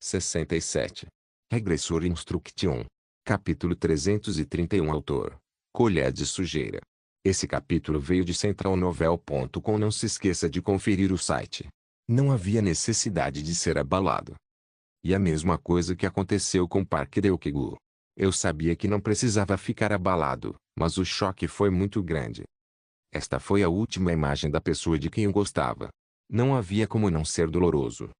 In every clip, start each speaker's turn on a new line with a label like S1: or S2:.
S1: 67. Regressor Instruction. Capítulo 331. Autor: Colher de Sujeira. Esse capítulo veio de centralnovel.com. Não se esqueça de conferir o site. Não havia necessidade de ser abalado. E a mesma coisa que aconteceu com Park Ryukyu. Eu sabia que não precisava ficar abalado, mas o choque foi muito grande. Esta foi a última imagem da pessoa de quem eu gostava. Não havia como não ser doloroso.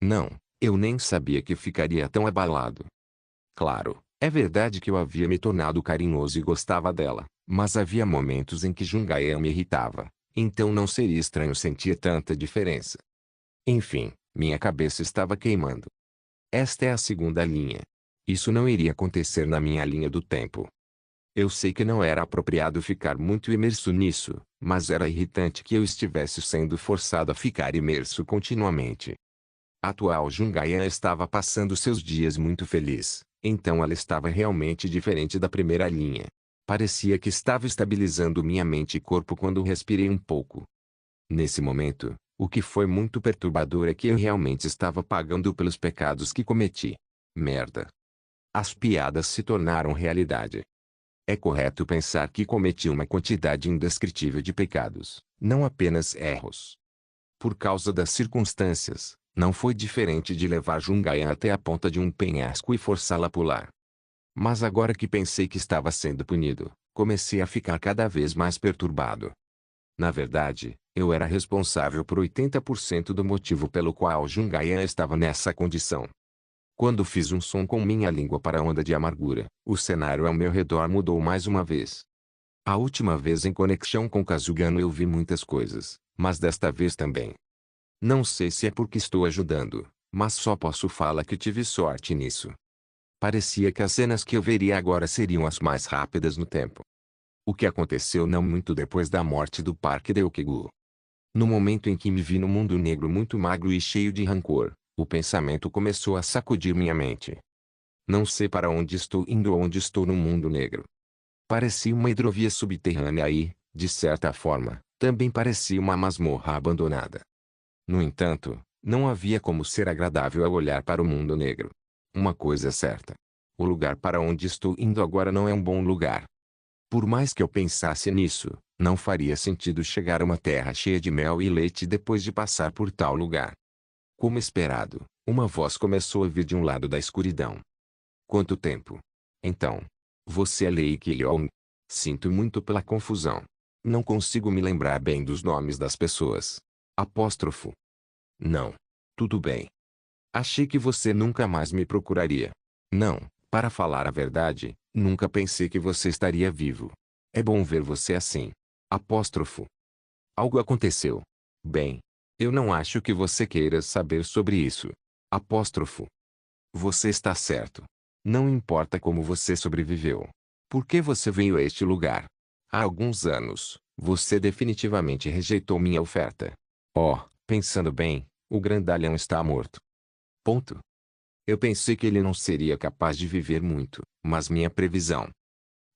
S1: Não, eu nem sabia que ficaria tão abalado. Claro, é verdade que eu havia me tornado carinhoso e gostava dela, mas havia momentos em que Jungae me irritava, então não seria estranho sentir tanta diferença. Enfim, minha cabeça estava queimando. Esta é a segunda linha. Isso não iria acontecer na minha linha do tempo. Eu sei que não era apropriado ficar muito imerso nisso, mas era irritante que eu estivesse sendo forçado a ficar imerso continuamente. A atual Jungae estava passando seus dias muito feliz, então ela estava realmente diferente da primeira linha. Parecia que estava estabilizando minha mente e corpo quando respirei um pouco. Nesse momento, o que foi muito perturbador é que eu realmente estava pagando pelos pecados que cometi. Merda. As piadas se tornaram realidade. É correto pensar que cometi uma quantidade indescritível de pecados, não apenas erros. Por causa das circunstâncias, não foi diferente de levar Jungae até a ponta de um penhasco e forçá-la a pular. Mas agora que pensei que estava sendo punido, comecei a ficar cada vez mais perturbado. Na verdade, eu era responsável por 80% do motivo pelo qual Jungae estava nessa condição. Quando fiz um som com minha língua para a onda de amargura, o cenário ao meu redor mudou mais uma vez. A última vez em conexão com Kazugano eu vi muitas coisas, mas desta vez também. Não sei se é porque estou ajudando, mas só posso falar que tive sorte nisso. Parecia que as cenas que eu veria agora seriam as mais rápidas no tempo. O que aconteceu não muito depois da morte do Park Ryukyu. No momento em que me vi no mundo negro muito magro e cheio de rancor, o pensamento começou a sacudir minha mente. Não sei para onde estou indo ou onde estou no mundo negro. Parecia uma hidrovia subterrânea e, de certa forma, também parecia uma masmorra abandonada. No entanto, não havia como ser agradável ao olhar para o mundo negro. Uma coisa é certa. O lugar para onde estou indo agora não é um bom lugar. Por mais que eu pensasse nisso, não faria sentido chegar a uma terra cheia de mel e leite depois de passar por tal lugar. Como esperado, uma voz começou a vir de um lado da escuridão. Quanto tempo? Então. Você é Lei Kyeong. Sinto muito pela confusão. Não consigo me lembrar bem dos nomes das pessoas. Apóstrofo. Não. Tudo bem. Achei que você nunca mais me procuraria. Não, para falar a verdade, nunca pensei que você estaria vivo. É bom ver você assim. Apóstrofo. Algo aconteceu. Bem, eu não acho que você queira saber sobre isso. Apóstrofo. Você está certo. Não importa como você sobreviveu. Por que você veio a este lugar? Há alguns anos, você definitivamente rejeitou minha oferta. Oh, pensando bem, o grandalhão está morto. Ponto. Eu pensei que ele não seria capaz de viver muito, mas minha previsão.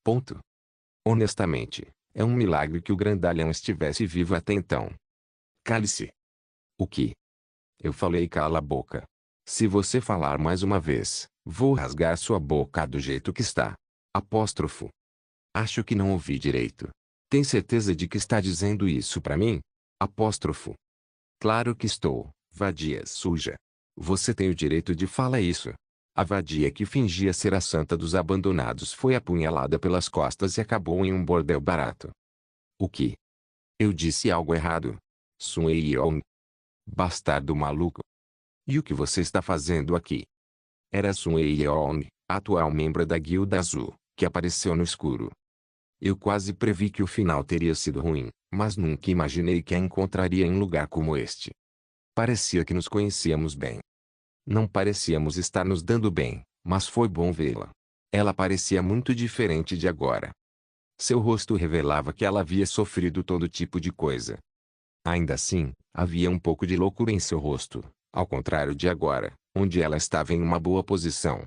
S1: Ponto. Honestamente, é um milagre que o grandalhão estivesse vivo até então. Cale-se. O que? Eu falei cala a boca. Se você falar mais uma vez, vou rasgar sua boca do jeito que está. Apóstrofo. Acho que não ouvi direito. Tem certeza de que está dizendo isso para mim? Apóstrofo. Claro que estou, vadia suja. Você tem o direito de falar isso. A vadia que fingia ser a santa dos abandonados foi apunhalada pelas costas e acabou em um bordel barato. O que? Eu disse algo errado. Sun Yeong. Bastardo maluco. E o que você está fazendo aqui? Era Sun Yeong, atual membro da Guilda Azul, que apareceu no escuro. Eu quase previ que o final teria sido ruim, mas nunca imaginei que a encontraria em um lugar como este. Parecia que nos conhecíamos bem. Não parecíamos estar nos dando bem, mas foi bom vê-la. Ela parecia muito diferente de agora. Seu rosto revelava que ela havia sofrido todo tipo de coisa. Ainda assim, havia um pouco de loucura em seu rosto, ao contrário de agora, onde ela estava em uma boa posição.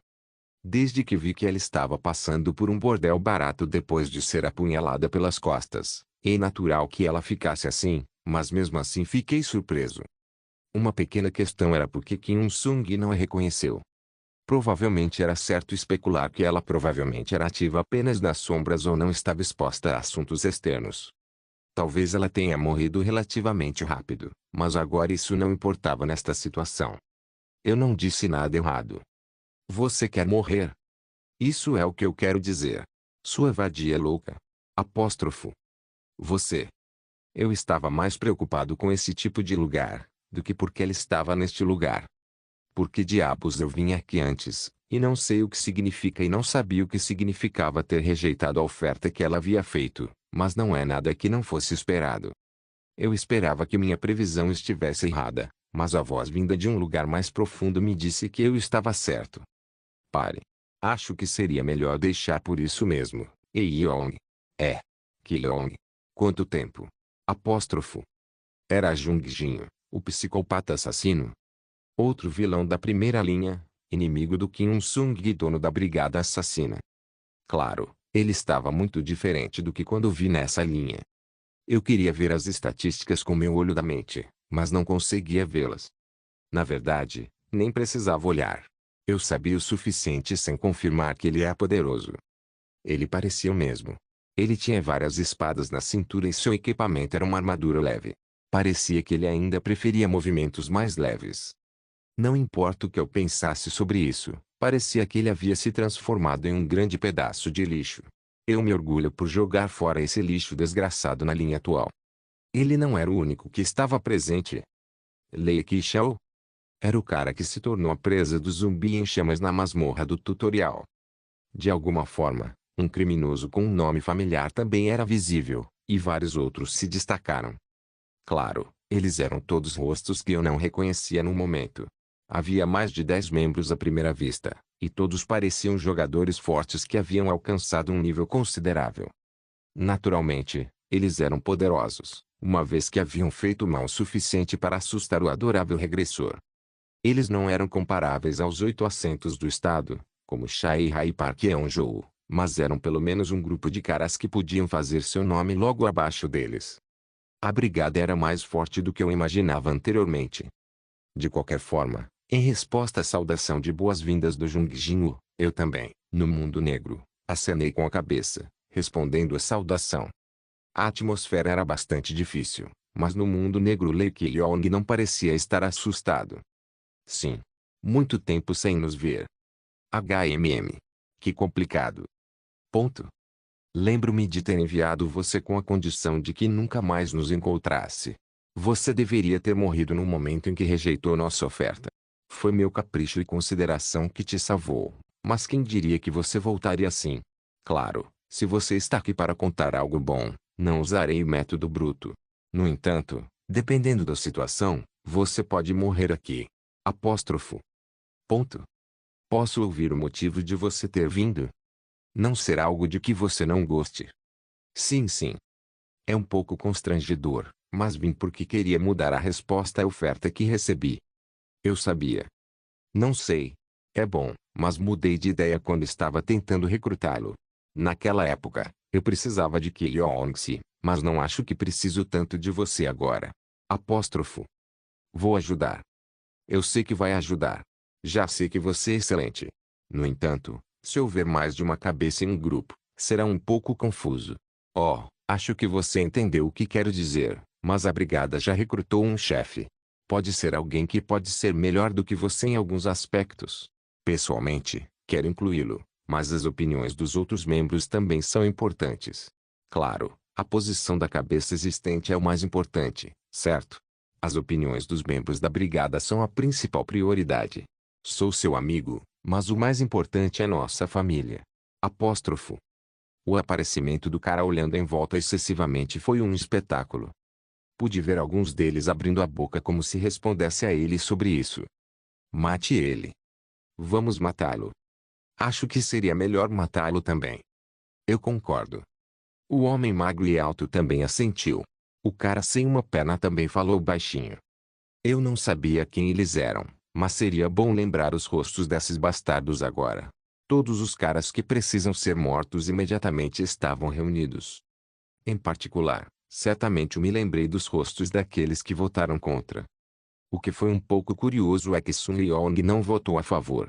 S1: Desde que vi que ela estava passando por um bordel barato depois de ser apunhalada pelas costas, é natural que ela ficasse assim, mas mesmo assim fiquei surpreso. Uma pequena questão era por que Kim Il-sung não a reconheceu. Provavelmente era certo especular que ela provavelmente era ativa apenas nas sombras ou não estava exposta a assuntos externos. Talvez ela tenha morrido relativamente rápido, mas agora isso não importava nesta situação. Eu não disse nada errado. Você quer morrer? Isso é o que eu quero dizer. Sua vadia louca. Apóstrofo. Você. Eu estava mais preocupado com esse tipo de lugar, do que porque ela estava neste lugar. Por que diabos eu vim aqui antes, e não sei o que significa e não sabia o que significava ter rejeitado a oferta que ela havia feito, mas não é nada que não fosse esperado. Eu esperava que minha previsão estivesse errada, mas a voz vinda de um lugar mais profundo me disse que eu estava certo. Pare. Acho que seria melhor deixar por isso mesmo, Eiyong. É. Kyong. Quanto tempo? Apóstrofo. Era Jung Jin, o psicopata assassino. Outro vilão da primeira linha, inimigo do Kim Il-sung e dono da brigada assassina. Claro, ele estava muito diferente do que quando vi nessa linha. Eu queria ver as estatísticas com meu olho da mente, mas não conseguia vê-las. Na verdade, nem precisava olhar. Eu sabia o suficiente sem confirmar que ele é poderoso. Ele parecia o mesmo. Ele tinha várias espadas na cintura e seu equipamento era uma armadura leve. Parecia que ele ainda preferia movimentos mais leves. Não importa o que eu pensasse sobre isso, parecia que ele havia se transformado em um grande pedaço de lixo. Eu me orgulho por jogar fora esse lixo desgraçado na linha atual. Ele não era o único que estava presente. Lei Qichao era o cara que se tornou a presa do zumbi em chamas na masmorra do tutorial. De alguma forma, um criminoso com um nome familiar também era visível, e vários outros se destacaram. Claro, eles eram todos rostos que eu não reconhecia no momento. Havia mais de 10 membros à primeira vista, e todos pareciam jogadores fortes que haviam alcançado um nível considerável. Naturalmente, eles eram poderosos, uma vez que haviam feito mal o suficiente para assustar o adorável regressor. Eles não eram comparáveis aos 8 assentos do estado, como Shai Hai Park Eonjou, mas eram pelo menos um grupo de caras que podiam fazer seu nome logo abaixo deles. A brigada era mais forte do que eu imaginava anteriormente. De qualquer forma, em resposta à saudação de boas-vindas do Jung Jin-woo, eu também, no mundo negro, acenei com a cabeça, respondendo à saudação. A atmosfera era bastante difícil, mas no mundo negro Lee Ki-yong não parecia estar assustado. Sim. Muito tempo sem nos ver. HMM. Que complicado. Ponto. Lembro-me de ter enviado você com a condição de que nunca mais nos encontrasse. Você deveria ter morrido no momento em que rejeitou nossa oferta. Foi meu capricho e consideração que te salvou, mas quem diria que você voltaria assim? Claro, se você está aqui para contar algo bom, não usarei o método bruto. No entanto, dependendo da situação, você pode morrer aqui. Apóstrofo. Ponto. Posso ouvir o motivo de você ter vindo? Não será algo de que você não goste. Sim, sim. É um pouco constrangedor, mas vim porque queria mudar a resposta à oferta que recebi. Eu sabia. Não sei. É bom, mas mudei de ideia quando estava tentando recrutá-lo. Naquela época, eu precisava de Kyong-se, mas não acho que preciso tanto de você agora. Apóstrofo. Vou ajudar. Eu sei que vai ajudar. Já sei que você é excelente. No entanto, se houver mais de uma cabeça em um grupo, será um pouco confuso. Oh, acho que você entendeu o que quero dizer, mas a brigada já recrutou um chefe. Pode ser alguém que pode ser melhor do que você em alguns aspectos. Pessoalmente, quero incluí-lo, mas as opiniões dos outros membros também são importantes. Claro, a posição da cabeça existente é o mais importante, certo? As opiniões dos membros da brigada são a principal prioridade. Sou seu amigo, mas o mais importante é nossa família. Apóstrofo. O aparecimento do cara olhando em volta excessivamente foi um espetáculo. Pude ver alguns deles abrindo a boca como se respondesse a ele sobre isso. Mate ele. Vamos matá-lo. Acho que seria melhor matá-lo também. Eu concordo. O homem magro e alto também assentiu. O cara sem uma perna também falou baixinho. Eu não sabia quem eles eram, mas seria bom lembrar os rostos desses bastardos agora. Todos os caras que precisam ser mortos imediatamente estavam reunidos. Em particular, certamente me lembrei dos rostos daqueles que votaram contra. O que foi um pouco curioso é que Sun Yeong não votou a favor.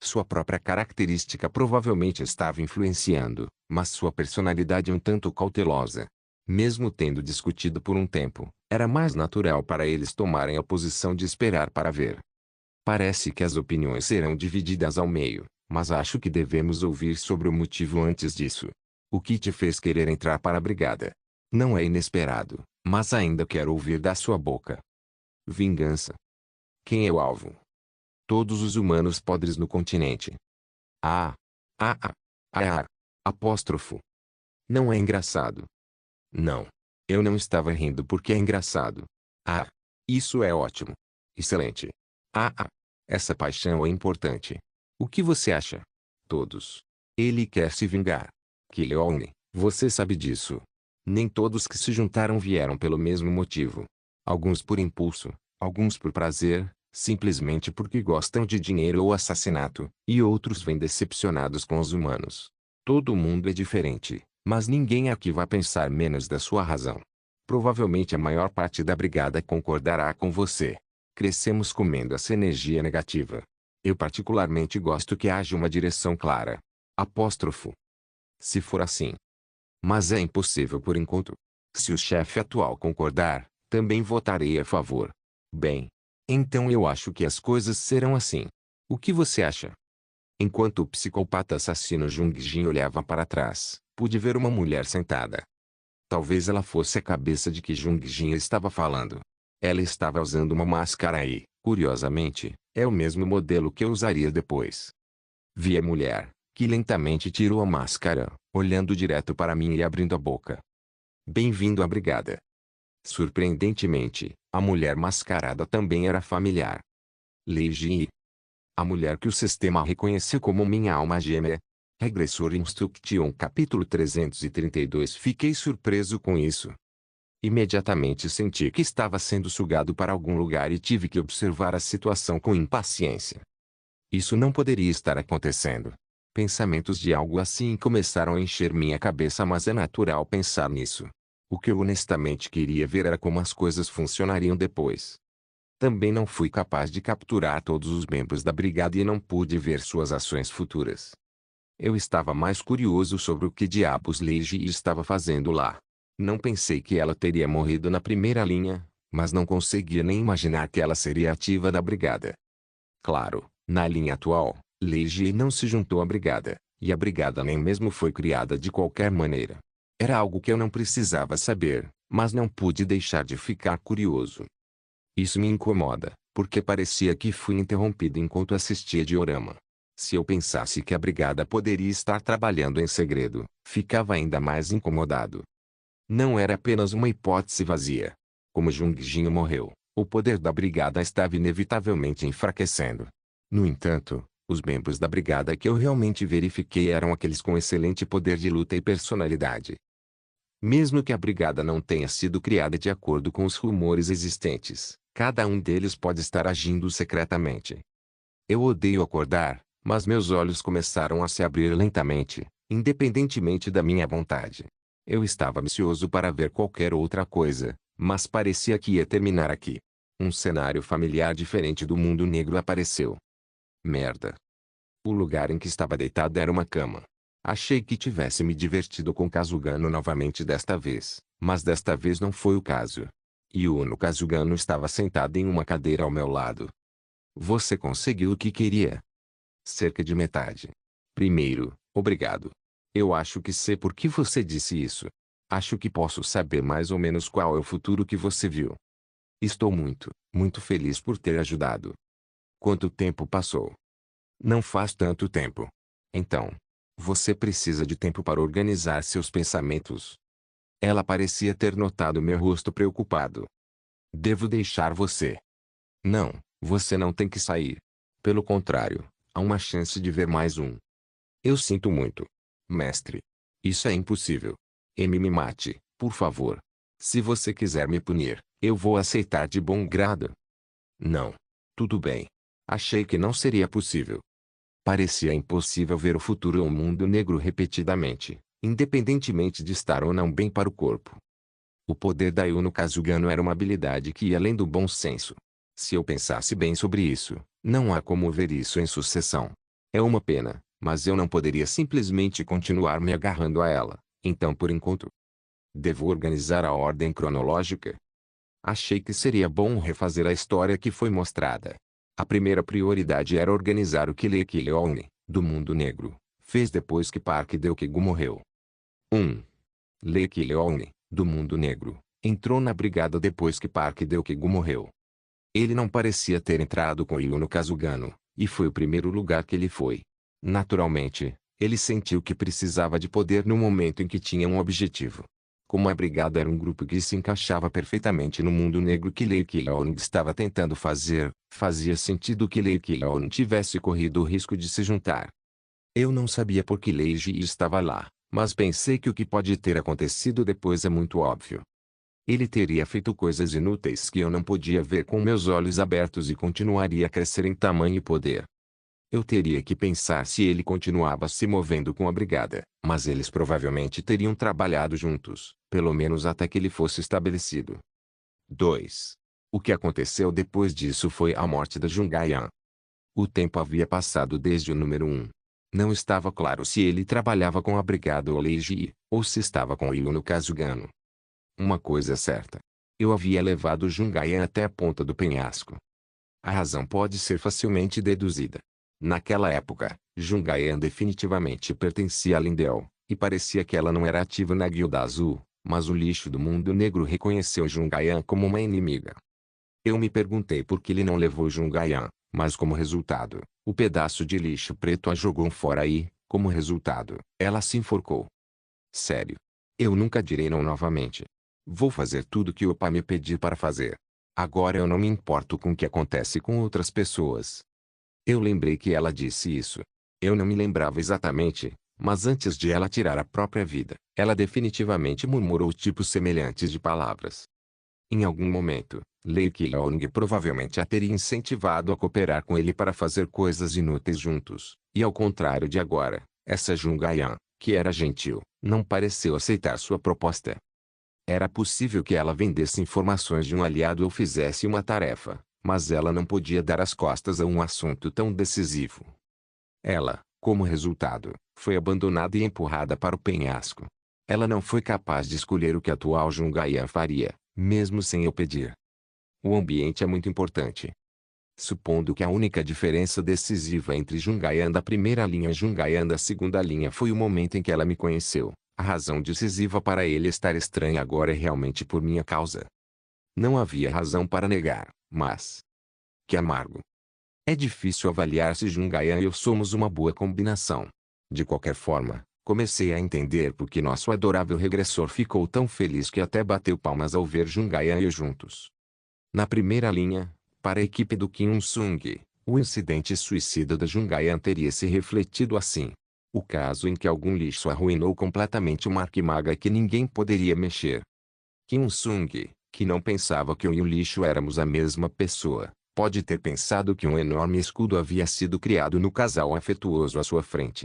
S1: Sua própria característica provavelmente estava influenciando, mas sua personalidade um tanto cautelosa. Mesmo tendo discutido por um tempo, era mais natural para eles tomarem a posição de esperar para ver. Parece que as opiniões serão divididas ao meio, mas acho que devemos ouvir sobre o motivo antes disso. O que te fez querer entrar para a brigada? Não é inesperado, mas ainda quero ouvir da sua boca. Vingança. Quem é o alvo? Todos os humanos podres no continente. Ah. Ah. Ah. Ah. Ah. Apóstrofo. Não é engraçado. Não. Eu não estava rindo porque é engraçado. Ah. Isso é ótimo. Excelente. Ah. Ah. Essa paixão é importante. O que você acha? Todos. Ele quer se vingar. Kilyoung, você sabe disso. Nem todos que se juntaram vieram pelo mesmo motivo. Alguns por impulso, alguns por prazer, simplesmente porque gostam de dinheiro ou assassinato, e outros vêm decepcionados com os humanos. Todo mundo é diferente, mas ninguém aqui vai pensar menos da sua razão. Provavelmente a maior parte da brigada concordará com você. Crescemos comendo essa energia negativa. Eu particularmente gosto que haja uma direção clara. Apóstrofo. Se for assim. Mas é impossível por enquanto. Se o chefe atual concordar, também votarei a favor. Bem. Então eu acho que as coisas serão assim. O que você acha? Enquanto o psicopata assassino Jung Jin olhava para trás, pude ver uma mulher sentada. Talvez ela fosse a cabeça de que Jung Jin estava falando. Ela estava usando uma máscara e, curiosamente, é o mesmo modelo que eu usaria depois. Vi a mulher, que lentamente tirou a máscara, olhando direto para mim e abrindo a boca. Bem-vindo à brigada. Surpreendentemente, a mulher mascarada também era familiar. Lei Ji. A mulher que o sistema reconheceu como minha alma gêmea. Regressor Instruction capítulo 332. Fiquei surpreso com isso. Imediatamente senti que estava sendo sugado para algum lugar e tive que observar a situação com impaciência. Isso não poderia estar acontecendo. Pensamentos de algo assim começaram a encher minha cabeça, mas é natural pensar nisso. O que eu honestamente queria ver era como as coisas funcionariam depois. Também não fui capaz de capturar todos os membros da brigada e não pude ver suas ações futuras. Eu estava mais curioso sobre o que diabos Lei Ji estava fazendo lá. Não pensei que ela teria morrido na primeira linha, mas não conseguia nem imaginar que ela seria ativa da brigada. Claro, na linha atual, Lei Ji não se juntou à brigada, e a brigada nem mesmo foi criada de qualquer maneira. Era algo que eu não precisava saber, mas não pude deixar de ficar curioso. Isso me incomoda, porque parecia que fui interrompido enquanto assistia diorama. Se eu pensasse que a brigada poderia estar trabalhando em segredo, ficava ainda mais incomodado. Não era apenas uma hipótese vazia. Como Jung Jin morreu, o poder da brigada estava inevitavelmente enfraquecendo. No entanto, os membros da brigada que eu realmente verifiquei eram aqueles com excelente poder de luta e personalidade. Mesmo que a brigada não tenha sido criada de acordo com os rumores existentes, cada um deles pode estar agindo secretamente. Eu odeio acordar, mas meus olhos começaram a se abrir lentamente, independentemente da minha vontade. Eu estava ansioso para ver qualquer outra coisa, mas parecia que ia terminar aqui. Um cenário familiar diferente do mundo negro apareceu. Merda. O lugar em que estava deitado era uma cama. Achei que tivesse me divertido com Kazugano novamente desta vez, mas desta vez não foi o caso. Yuno Kazugano estava sentado em uma cadeira ao meu lado. Você conseguiu o que queria? Cerca de metade. Primeiro, obrigado. Eu acho que sei por que você disse isso. Acho que posso saber mais ou menos qual é o futuro que você viu. Estou muito, muito feliz por ter ajudado. Quanto tempo passou? Não faz tanto tempo. Então, você precisa de tempo para organizar seus pensamentos. Ela parecia ter notado meu rosto preocupado. Devo deixar você? Não, você não tem que sair. Pelo contrário, há uma chance de ver mais um. Eu sinto muito. Mestre. Isso é impossível. Me mate, por favor. Se você quiser me punir, eu vou aceitar de bom grado. Não. Tudo bem. Achei que não seria possível. Parecia impossível ver o futuro ou o mundo negro repetidamente, independentemente de estar ou não bem para o corpo. O poder da Yuno Kazugano era uma habilidade que ia além do bom senso. Se eu pensasse bem sobre isso, não há como ver isso em sucessão. É uma pena, mas eu não poderia simplesmente continuar me agarrando a ela. Então por enquanto, devo organizar a ordem cronológica. Achei que seria bom refazer a história que foi mostrada. A primeira prioridade era organizar o que Lake Leone, do mundo negro, fez depois que Park Deokegu morreu. 1. Lake Leone, do mundo negro, entrou na brigada depois que Park Deokegu morreu. Ele não parecia ter entrado com Yuno Kazugano, e foi o primeiro lugar que ele foi. Naturalmente, ele sentiu que precisava de poder no momento em que tinha um objetivo. Como a brigada era um grupo que se encaixava perfeitamente no mundo negro que Lake Leone estava tentando fazer, fazia sentido que Lake Leone tivesse corrido o risco de se juntar. Eu não sabia por que Leiji estava lá, mas pensei que o que pode ter acontecido depois é muito óbvio. Ele teria feito coisas inúteis que eu não podia ver com meus olhos abertos e continuaria a crescer em tamanho e poder. Eu teria que pensar se ele continuava se movendo com a brigada, mas eles provavelmente teriam trabalhado juntos, pelo menos até que ele fosse estabelecido. 2. O que aconteceu depois disso foi a morte da Jungayan. O tempo havia passado desde o número 1. Não estava claro se ele trabalhava com a brigada ou Leiji, ou se estava com Yuno Kazugano. Uma coisa é certa. Eu havia levado Jungayan até a ponta do penhasco. A razão pode ser facilmente deduzida. Naquela época, Jungayan definitivamente pertencia a Lindell, e parecia que ela não era ativa na Guilda Azul, mas o lixo do mundo negro reconheceu Jungayan como uma inimiga. Eu me perguntei por que ele não levou Jungayan, mas como resultado, o pedaço de lixo preto a jogou fora e, como resultado, ela se enforcou. Sério. Eu nunca direi não novamente. Vou fazer tudo que o pai me pedir para fazer. Agora eu não me importo com o que acontece com outras pessoas. Eu lembrei que ela disse isso. Eu não me lembrava exatamente, mas antes de ela tirar a própria vida, ela definitivamente murmurou tipos semelhantes de palavras. Em algum momento, Lake Leoning provavelmente a teria incentivado a cooperar com ele para fazer coisas inúteis juntos, e ao contrário de agora, essa Jungayan, que era gentil, não pareceu aceitar sua proposta. Era possível que ela vendesse informações de um aliado ou fizesse uma tarefa, mas ela não podia dar as costas a um assunto tão decisivo. Ela, como resultado, foi abandonada e empurrada para o penhasco. Ela não foi capaz de escolher o que a atual Jungayan faria, mesmo sem eu pedir. O ambiente é muito importante. Supondo que a única diferença decisiva entre Jungayan da primeira linha e Jungayan da segunda linha foi o momento em que ela me conheceu, a razão decisiva para ele estar estranho agora é realmente por minha causa. Não havia razão para negar, mas... Que amargo. É difícil avaliar se Jungayan e eu somos uma boa combinação. De qualquer forma, comecei a entender por que nosso adorável regressor ficou tão feliz que até bateu palmas ao ver Jungayan e eu juntos. Na primeira linha, para a equipe do Kim Un-sung, o incidente suicida da Jungayan teria se refletido assim. O caso em que algum lixo arruinou completamente uma arquimaga que ninguém poderia mexer. Kim Un-sung, que não pensava que eu e o lixo éramos a mesma pessoa, pode ter pensado que um enorme escudo havia sido criado no casal afetuoso à sua frente.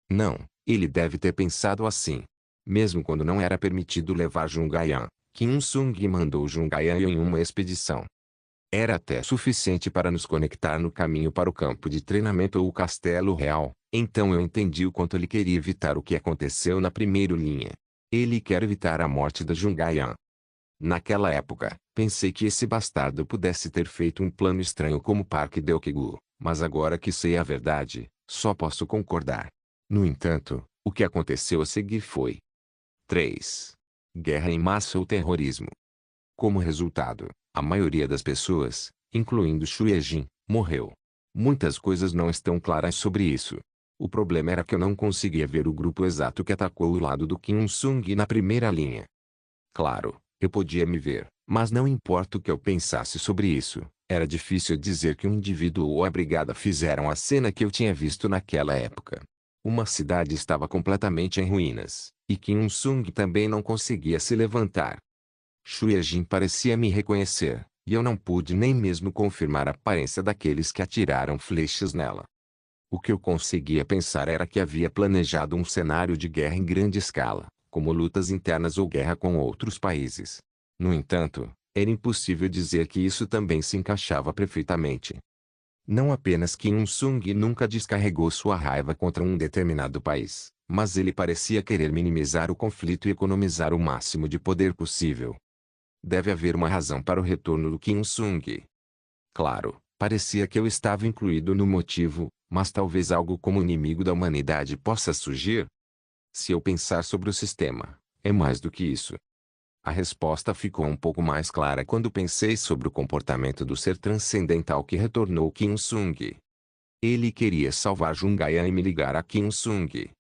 S1: Não, ele deve ter pensado assim. Mesmo quando não era permitido levar Jungayan, Kim Un-sung mandou Jungayan em uma expedição. Era até suficiente para nos conectar no caminho para o campo de treinamento ou o castelo real, então eu entendi o quanto ele queria evitar o que aconteceu na primeira linha. Ele quer evitar a morte da Jungayan. Naquela época, pensei que esse bastardo pudesse ter feito um plano estranho como Park Deokegu, mas agora que sei a verdade, só posso concordar. No entanto, o que aconteceu a seguir foi 3. Guerra em massa ou terrorismo. Como resultado, a maioria das pessoas, incluindo Shueijin, morreu. Muitas coisas não estão claras sobre isso. O problema era que eu não conseguia ver o grupo exato que atacou o lado do Kim Un-sung na primeira linha. Claro, eu podia me ver, mas não importa o que eu pensasse sobre isso, era difícil dizer que um indivíduo ou a brigada fizeram a cena que eu tinha visto naquela época. Uma cidade estava completamente em ruínas, e Kim Un-sung também não conseguia se levantar. Shueijin parecia me reconhecer, e eu não pude nem mesmo confirmar a aparência daqueles que atiraram flechas nela. O que eu conseguia pensar era que havia planejado um cenário de guerra em grande escala, como lutas internas ou guerra com outros países. No entanto, Era impossível dizer que isso também se encaixava perfeitamente. Não apenas Kim Il-sung nunca descarregou sua raiva contra um determinado país, mas ele parecia querer minimizar o conflito e economizar o máximo de poder possível. Deve haver uma razão para o retorno do Kim Il-sung. Claro, parecia que eu estava incluído no motivo, mas talvez algo como inimigo da humanidade possa surgir? Se eu pensar sobre o sistema, é mais do que isso. A resposta ficou um pouco mais clara quando pensei sobre o comportamento do ser transcendental que retornou Kim Il-sung. Ele queria salvar Jungayan e me ligar a Kim Il-sung.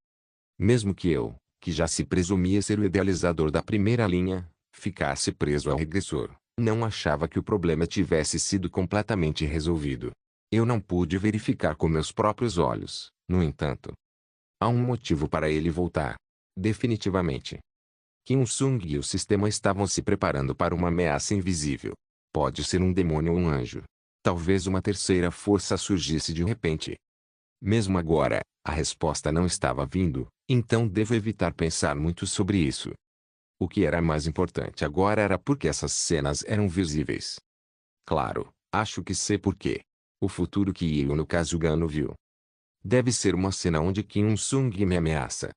S1: Mesmo que eu, que já se presumia ser o idealizador da primeira linha, ficasse preso ao regressor, não achava que o problema tivesse sido completamente resolvido. Eu não pude verificar com meus próprios olhos, no entanto. Há um motivo para ele voltar. Definitivamente. Kim Il-sung e o sistema estavam se preparando para uma ameaça invisível. Pode ser um demônio ou um anjo. Talvez uma terceira força surgisse de repente. Mesmo agora, a resposta não estava vindo, então devo evitar pensar muito sobre isso. O que era mais importante agora era porque essas cenas eram visíveis. Claro, acho que sei por quê. O futuro que Yuno Kazugano viu. Deve ser uma cena onde Kim Il-sung me ameaça.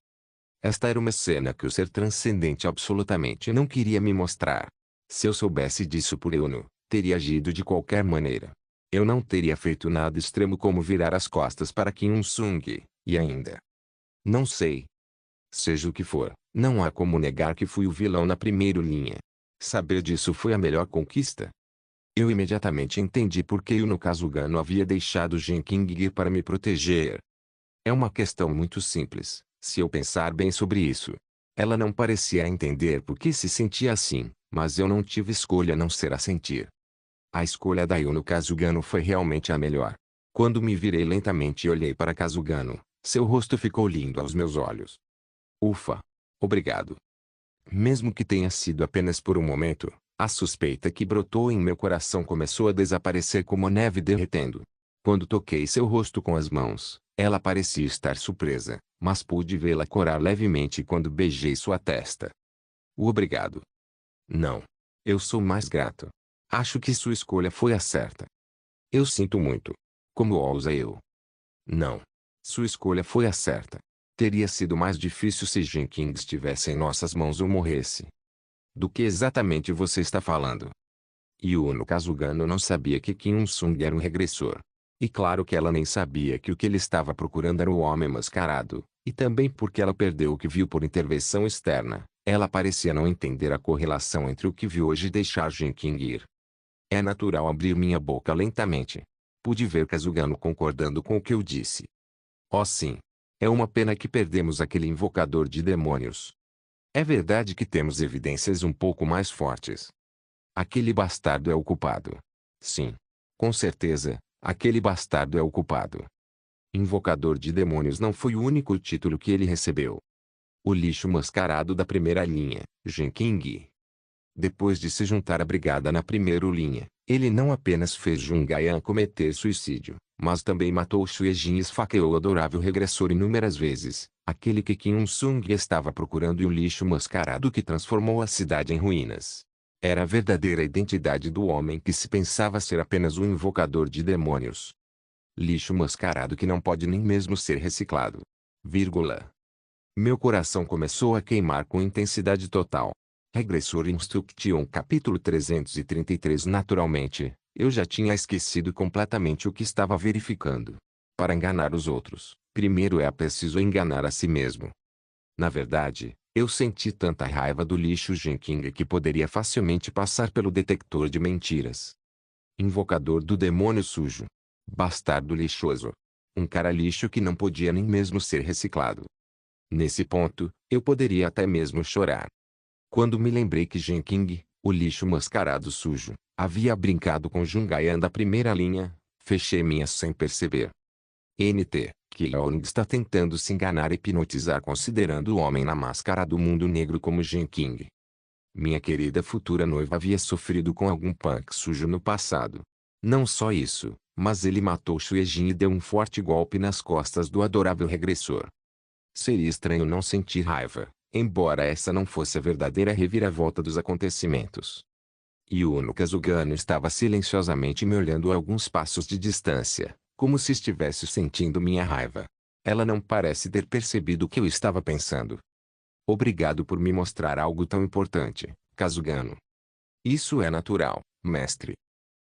S1: Esta era uma cena que o ser transcendente absolutamente não queria me mostrar. Se eu soubesse disso por Yuno, teria agido de qualquer maneira. Eu não teria feito nada extremo como virar as costas para Kim Il-sung, e ainda. Não sei. Seja o que for, não há como negar que fui o vilão na primeira linha. Saber disso foi a melhor conquista. Eu imediatamente entendi por que Yuno Kazugano havia deixado Genking ir para me proteger. É uma questão muito simples, se eu pensar bem sobre isso. Ela não parecia entender por que se sentia assim, mas eu não tive escolha a não ser a sentir. A escolha da Yuno Kazugano foi realmente a melhor. Quando me virei lentamente e olhei para Kazugano, seu rosto ficou lindo aos meus olhos. Ufa! Obrigado. Mesmo que tenha sido apenas por um momento, a suspeita que brotou em meu coração começou a desaparecer como neve derretendo. Quando toquei seu rosto com as mãos, ela parecia estar surpresa, mas pude vê-la corar levemente quando beijei sua testa. O obrigado. Não. Eu sou mais grato. Acho que sua escolha foi a certa. Eu sinto muito. Como ousa eu? Não. Sua escolha foi a certa. Teria sido mais difícil se Jenkins estivesse em nossas mãos ou morresse. Do que exatamente você está falando? Yuno Kazugano não sabia que Kim Il-sung era um regressor. E claro que ela nem sabia que o que ele estava procurando era o homem mascarado, e também porque ela perdeu o que viu por intervenção externa, ela parecia não entender a correlação entre o que viu hoje e deixar Jenkins ir. É natural abrir minha boca lentamente. Pude ver Kazugano concordando com o que eu disse. Oh sim. É uma pena que perdemos aquele invocador de demônios. É verdade que temos evidências um pouco mais fortes. Aquele bastardo é o culpado. Sim. Com certeza, aquele bastardo é o culpado. Invocador de demônios não foi o único título que ele recebeu. O lixo mascarado da primeira linha, Genking. Depois de se juntar à brigada na primeira linha, ele não apenas fez Jungayan cometer suicídio, mas também matou Xuejin e esfaqueou o adorável regressor inúmeras vezes, aquele que Kim Il-sung estava procurando e o lixo mascarado que transformou a cidade em ruínas. Era a verdadeira identidade do homem que se pensava ser apenas um invocador de demônios. Lixo mascarado que não pode nem mesmo ser reciclado. Vírgula. Meu coração começou a queimar com intensidade total. Regressor Instruction capítulo 333 Naturalmente, eu já tinha esquecido completamente o que estava verificando. Para enganar os outros, primeiro é preciso enganar a si mesmo. Na verdade, eu senti tanta raiva do lixo Genking que poderia facilmente passar pelo detector de mentiras. Invocador do demônio sujo. Bastardo lixoso. Um cara lixo que não podia nem mesmo ser reciclado. Nesse ponto, eu poderia até mesmo chorar. Quando me lembrei que Genking, o lixo mascarado sujo, havia brincado com Jungayan da primeira linha, fechei minhas sem perceber. NT, que Yeong está tentando se enganar e hipnotizar considerando o homem na máscara do mundo negro como Genking. Minha querida futura noiva havia sofrido com algum punk sujo no passado. Não só isso, mas ele matou Xuejin e deu um forte golpe nas costas do adorável regressor. Seria estranho não sentir raiva, embora essa não fosse a verdadeira reviravolta dos acontecimentos. Yuno Kazugano estava silenciosamente me olhando a alguns passos de distância, como se estivesse sentindo minha raiva. Ela não parece ter percebido o que eu estava pensando. Obrigado por me mostrar algo tão importante, Kazugano. Isso é natural, mestre.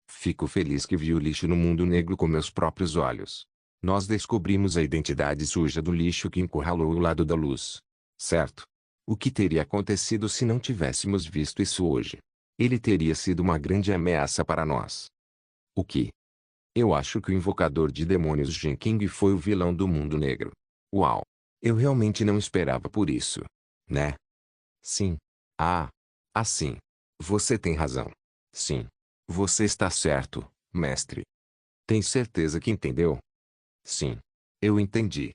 S1: Fico feliz que vi o lixo no mundo negro com meus próprios olhos. Nós descobrimos a identidade suja do lixo que encurralou o lado da luz. Certo? O que teria acontecido se não tivéssemos visto isso hoje? Ele teria sido uma grande ameaça para nós. O que? Eu acho que o invocador de demônios Jin King foi o vilão do mundo negro. Uau! Eu realmente não esperava por isso. Né? Sim. Ah. Assim. Você tem razão. Sim. Você está certo, mestre. Tem certeza que entendeu? Sim. Eu entendi.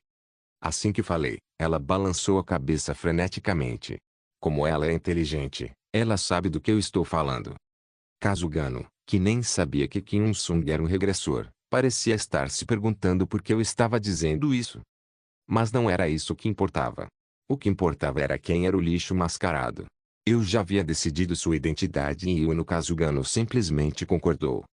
S1: Assim que falei, ela balançou a cabeça freneticamente. Como ela é inteligente, ela sabe do que eu estou falando. Kazugano, que nem sabia que Kim Un-sung era um regressor, parecia estar se perguntando por que eu estava dizendo isso. Mas não era isso que importava. O que importava era quem era o lixo mascarado. Eu já havia decidido sua identidade e Yuno Kazugano simplesmente concordou.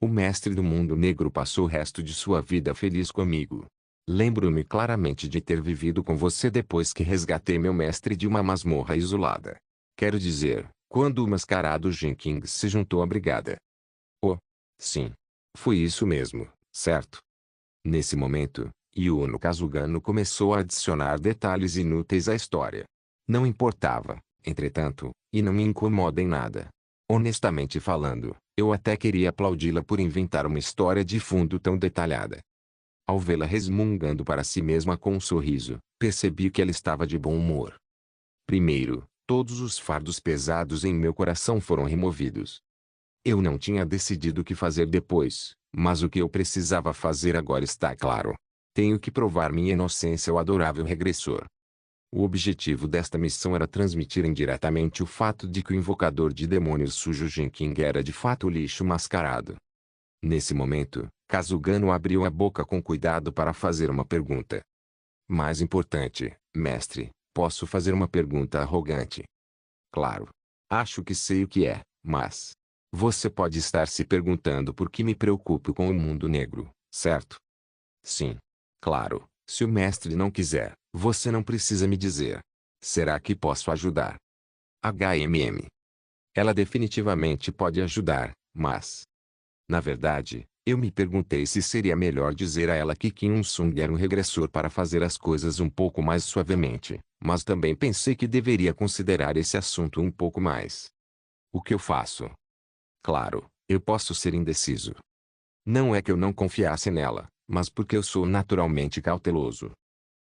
S1: O mestre do mundo negro passou o resto de sua vida feliz comigo. Lembro-me claramente de ter vivido com você depois que resgatei meu mestre de uma masmorra isolada. Quero dizer, quando o mascarado Jin King se juntou à brigada. Oh, sim. Foi isso mesmo, certo? Nesse momento, Yuno Kazugano começou a adicionar detalhes inúteis à história. Não importava, entretanto, e não me incomoda em nada. Honestamente falando, eu até queria aplaudi-la por inventar uma história de fundo tão detalhada. Ao vê-la resmungando para si mesma com um sorriso, percebi que ela estava de bom humor. Primeiro, todos os fardos pesados em meu coração foram removidos. Eu não tinha decidido o que fazer depois, mas o que eu precisava fazer agora está claro. Tenho que provar minha inocência ao adorável regressor. O objetivo desta missão era transmitir indiretamente o fato de que o invocador de demônios sujo Jin King era de fato o lixo mascarado. Nesse momento, Kazugano abriu a boca com cuidado para fazer uma pergunta. Mais importante, mestre, posso fazer uma pergunta arrogante? Claro. Acho que sei o que é, mas... Você pode estar se perguntando por que me preocupo com o mundo negro, certo? Sim. Claro, se o mestre não quiser, você não precisa me dizer. Será que posso ajudar? HMM. Ela definitivamente pode ajudar, mas... Na verdade, eu me perguntei se seria melhor dizer a ela que Kim Un-sung era um regressor para fazer as coisas um pouco mais suavemente, mas também pensei que deveria considerar esse assunto um pouco mais. O que eu faço? Claro, eu posso ser indeciso. Não é que eu não confiasse nela, mas porque eu sou naturalmente cauteloso.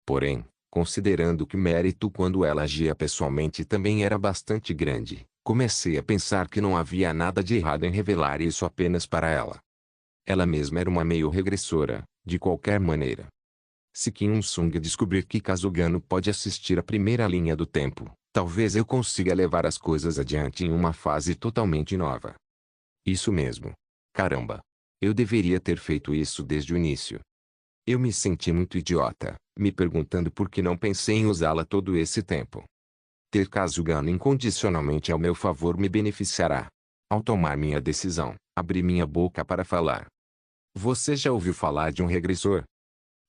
S1: Porém, considerando que o mérito quando ela agia pessoalmente também era bastante grande, comecei a pensar que não havia nada de errado em revelar isso apenas para ela. Ela mesma era uma meio regressora, de qualquer maneira. Se Kim Un-sung descobrir que Kazugano pode assistir à primeira linha do tempo, talvez eu consiga levar as coisas adiante em uma fase totalmente nova. Isso mesmo. Caramba. Eu deveria ter feito isso desde o início. Eu me senti muito idiota, me perguntando por que não pensei em usá-la todo esse tempo. Ter Kazugano incondicionalmente ao meu favor me beneficiará. Ao tomar minha decisão, abri minha boca para falar. Você já ouviu falar de um regressor?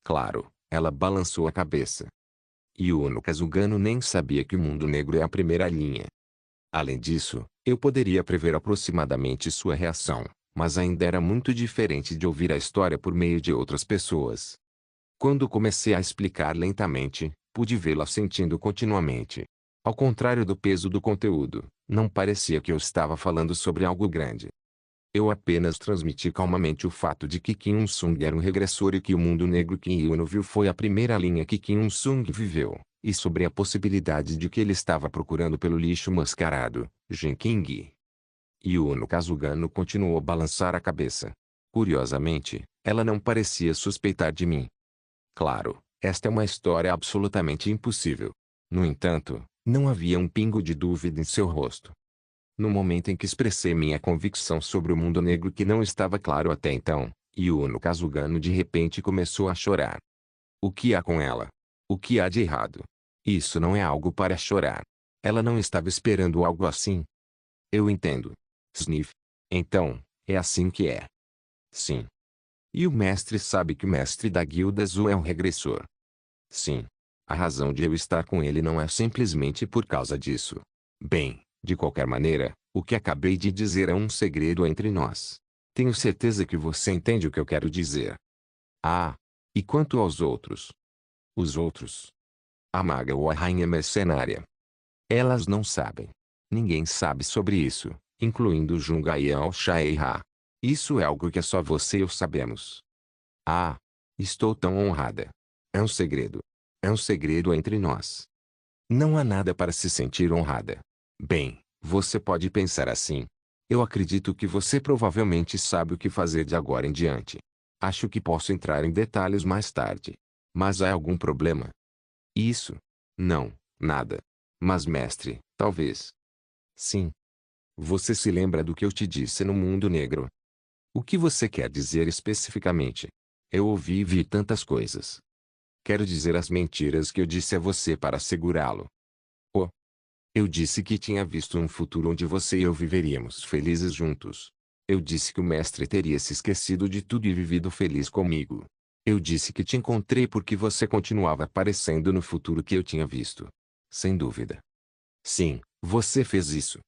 S1: Claro, ela balançou a cabeça. Yuno Kazugano nem sabia que o mundo negro é a primeira linha. Além disso, eu poderia prever aproximadamente sua reação, mas ainda era muito diferente de ouvir a história por meio de outras pessoas. Quando comecei a explicar lentamente, pude vê-la sentindo continuamente. Ao contrário do peso do conteúdo, não parecia que eu estava falando sobre algo grande. Eu apenas transmiti calmamente o fato de que Kim Un-sung era um regressor e que o mundo negro que Yuno viu foi a primeira linha que Kim Un-sung viveu, e sobre a possibilidade de que ele estava procurando pelo lixo mascarado, Jin King. Yuno Kazugano continuou a balançar a cabeça. Curiosamente, ela não parecia suspeitar de mim. Claro, esta é uma história absolutamente impossível. No entanto, não havia um pingo de dúvida em seu rosto. No momento em que expressei minha convicção sobre o mundo negro que não estava claro até então, Yuno Kazugano de repente começou a chorar. O que há com ela? O que há de errado? Isso não é algo para chorar. Ela não estava esperando algo assim. Eu entendo. Sniff. Então, é assim que é. Sim. E o mestre sabe que o mestre da Guilda Azul é um regressor. Sim. A razão de eu estar com ele não é simplesmente por causa disso. Bem, de qualquer maneira, o que acabei de dizer é um segredo entre nós. Tenho certeza que você entende o que eu quero dizer. Ah, e quanto aos outros? Os outros? A maga ou a rainha mercenária? Elas não sabem. Ninguém sabe sobre isso, incluindo Junga e Al-Shaira. Isso é algo que só você e eu sabemos. Ah, estou tão honrada. É um segredo. É um segredo entre nós. Não há nada para se sentir honrada. Bem, você pode pensar assim. Eu acredito que você provavelmente sabe o que fazer de agora em diante. Acho que posso entrar em detalhes mais tarde. Mas há algum problema? Isso? Não, nada. Mas mestre, talvez. Sim. Você se lembra do que eu te disse no mundo negro? O que você quer dizer especificamente? Eu ouvi e vi tantas coisas. Quero dizer as mentiras que eu disse a você para segurá-lo. Oh. Eu disse que tinha visto um futuro onde você e eu viveríamos felizes juntos. Eu disse que o mestre teria se esquecido de tudo e vivido feliz comigo. Eu disse que te encontrei porque você continuava aparecendo no futuro que eu tinha visto. Sem dúvida. Sim, você fez isso.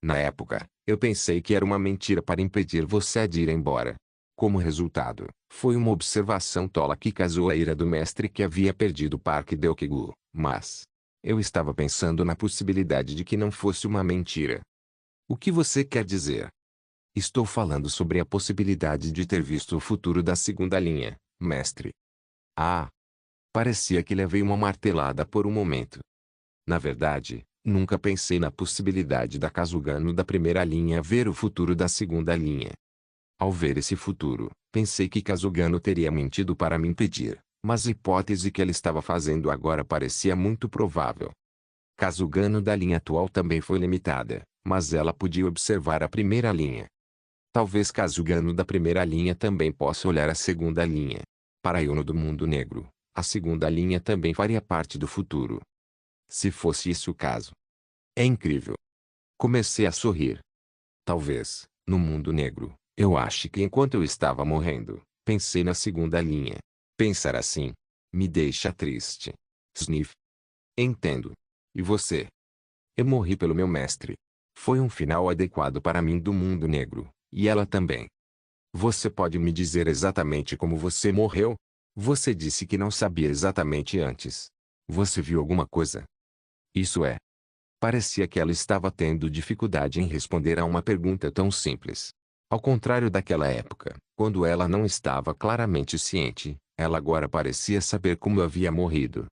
S1: Na época, eu pensei que era uma mentira para impedir você de ir embora. Como resultado, foi uma observação tola que causou a ira do mestre que havia perdido o Parque Deokigu, mas eu estava pensando na possibilidade de que não fosse uma mentira. O que você quer dizer? Estou falando sobre a possibilidade de ter visto o futuro da segunda linha, mestre. Ah! Parecia que levei uma martelada por um momento. Na verdade, nunca pensei na possibilidade da Kazugano da primeira linha ver o futuro da segunda linha. Ao ver esse futuro, pensei que Kazugano teria mentido para me impedir, mas a hipótese que ela estava fazendo agora parecia muito provável. Kazugano da linha atual também foi limitada, mas ela podia observar a primeira linha. Talvez Kazugano da primeira linha também possa olhar a segunda linha. Para Yono do mundo negro, a segunda linha também faria parte do futuro. Se fosse isso o caso. É incrível. Comecei a sorrir. Talvez, no mundo negro, eu ache que enquanto eu estava morrendo, pensei na segunda linha. Pensar assim me deixa triste. Sniff. Entendo. E você? Eu morri pelo meu mestre. Foi um final adequado para mim do mundo negro, e ela também. Você pode me dizer exatamente como você morreu? Você disse que não sabia exatamente antes. Você viu alguma coisa? Isso é. Parecia que ela estava tendo dificuldade em responder a uma pergunta tão simples. Ao contrário daquela época, quando ela não estava claramente ciente, ela agora parecia saber como eu havia morrido.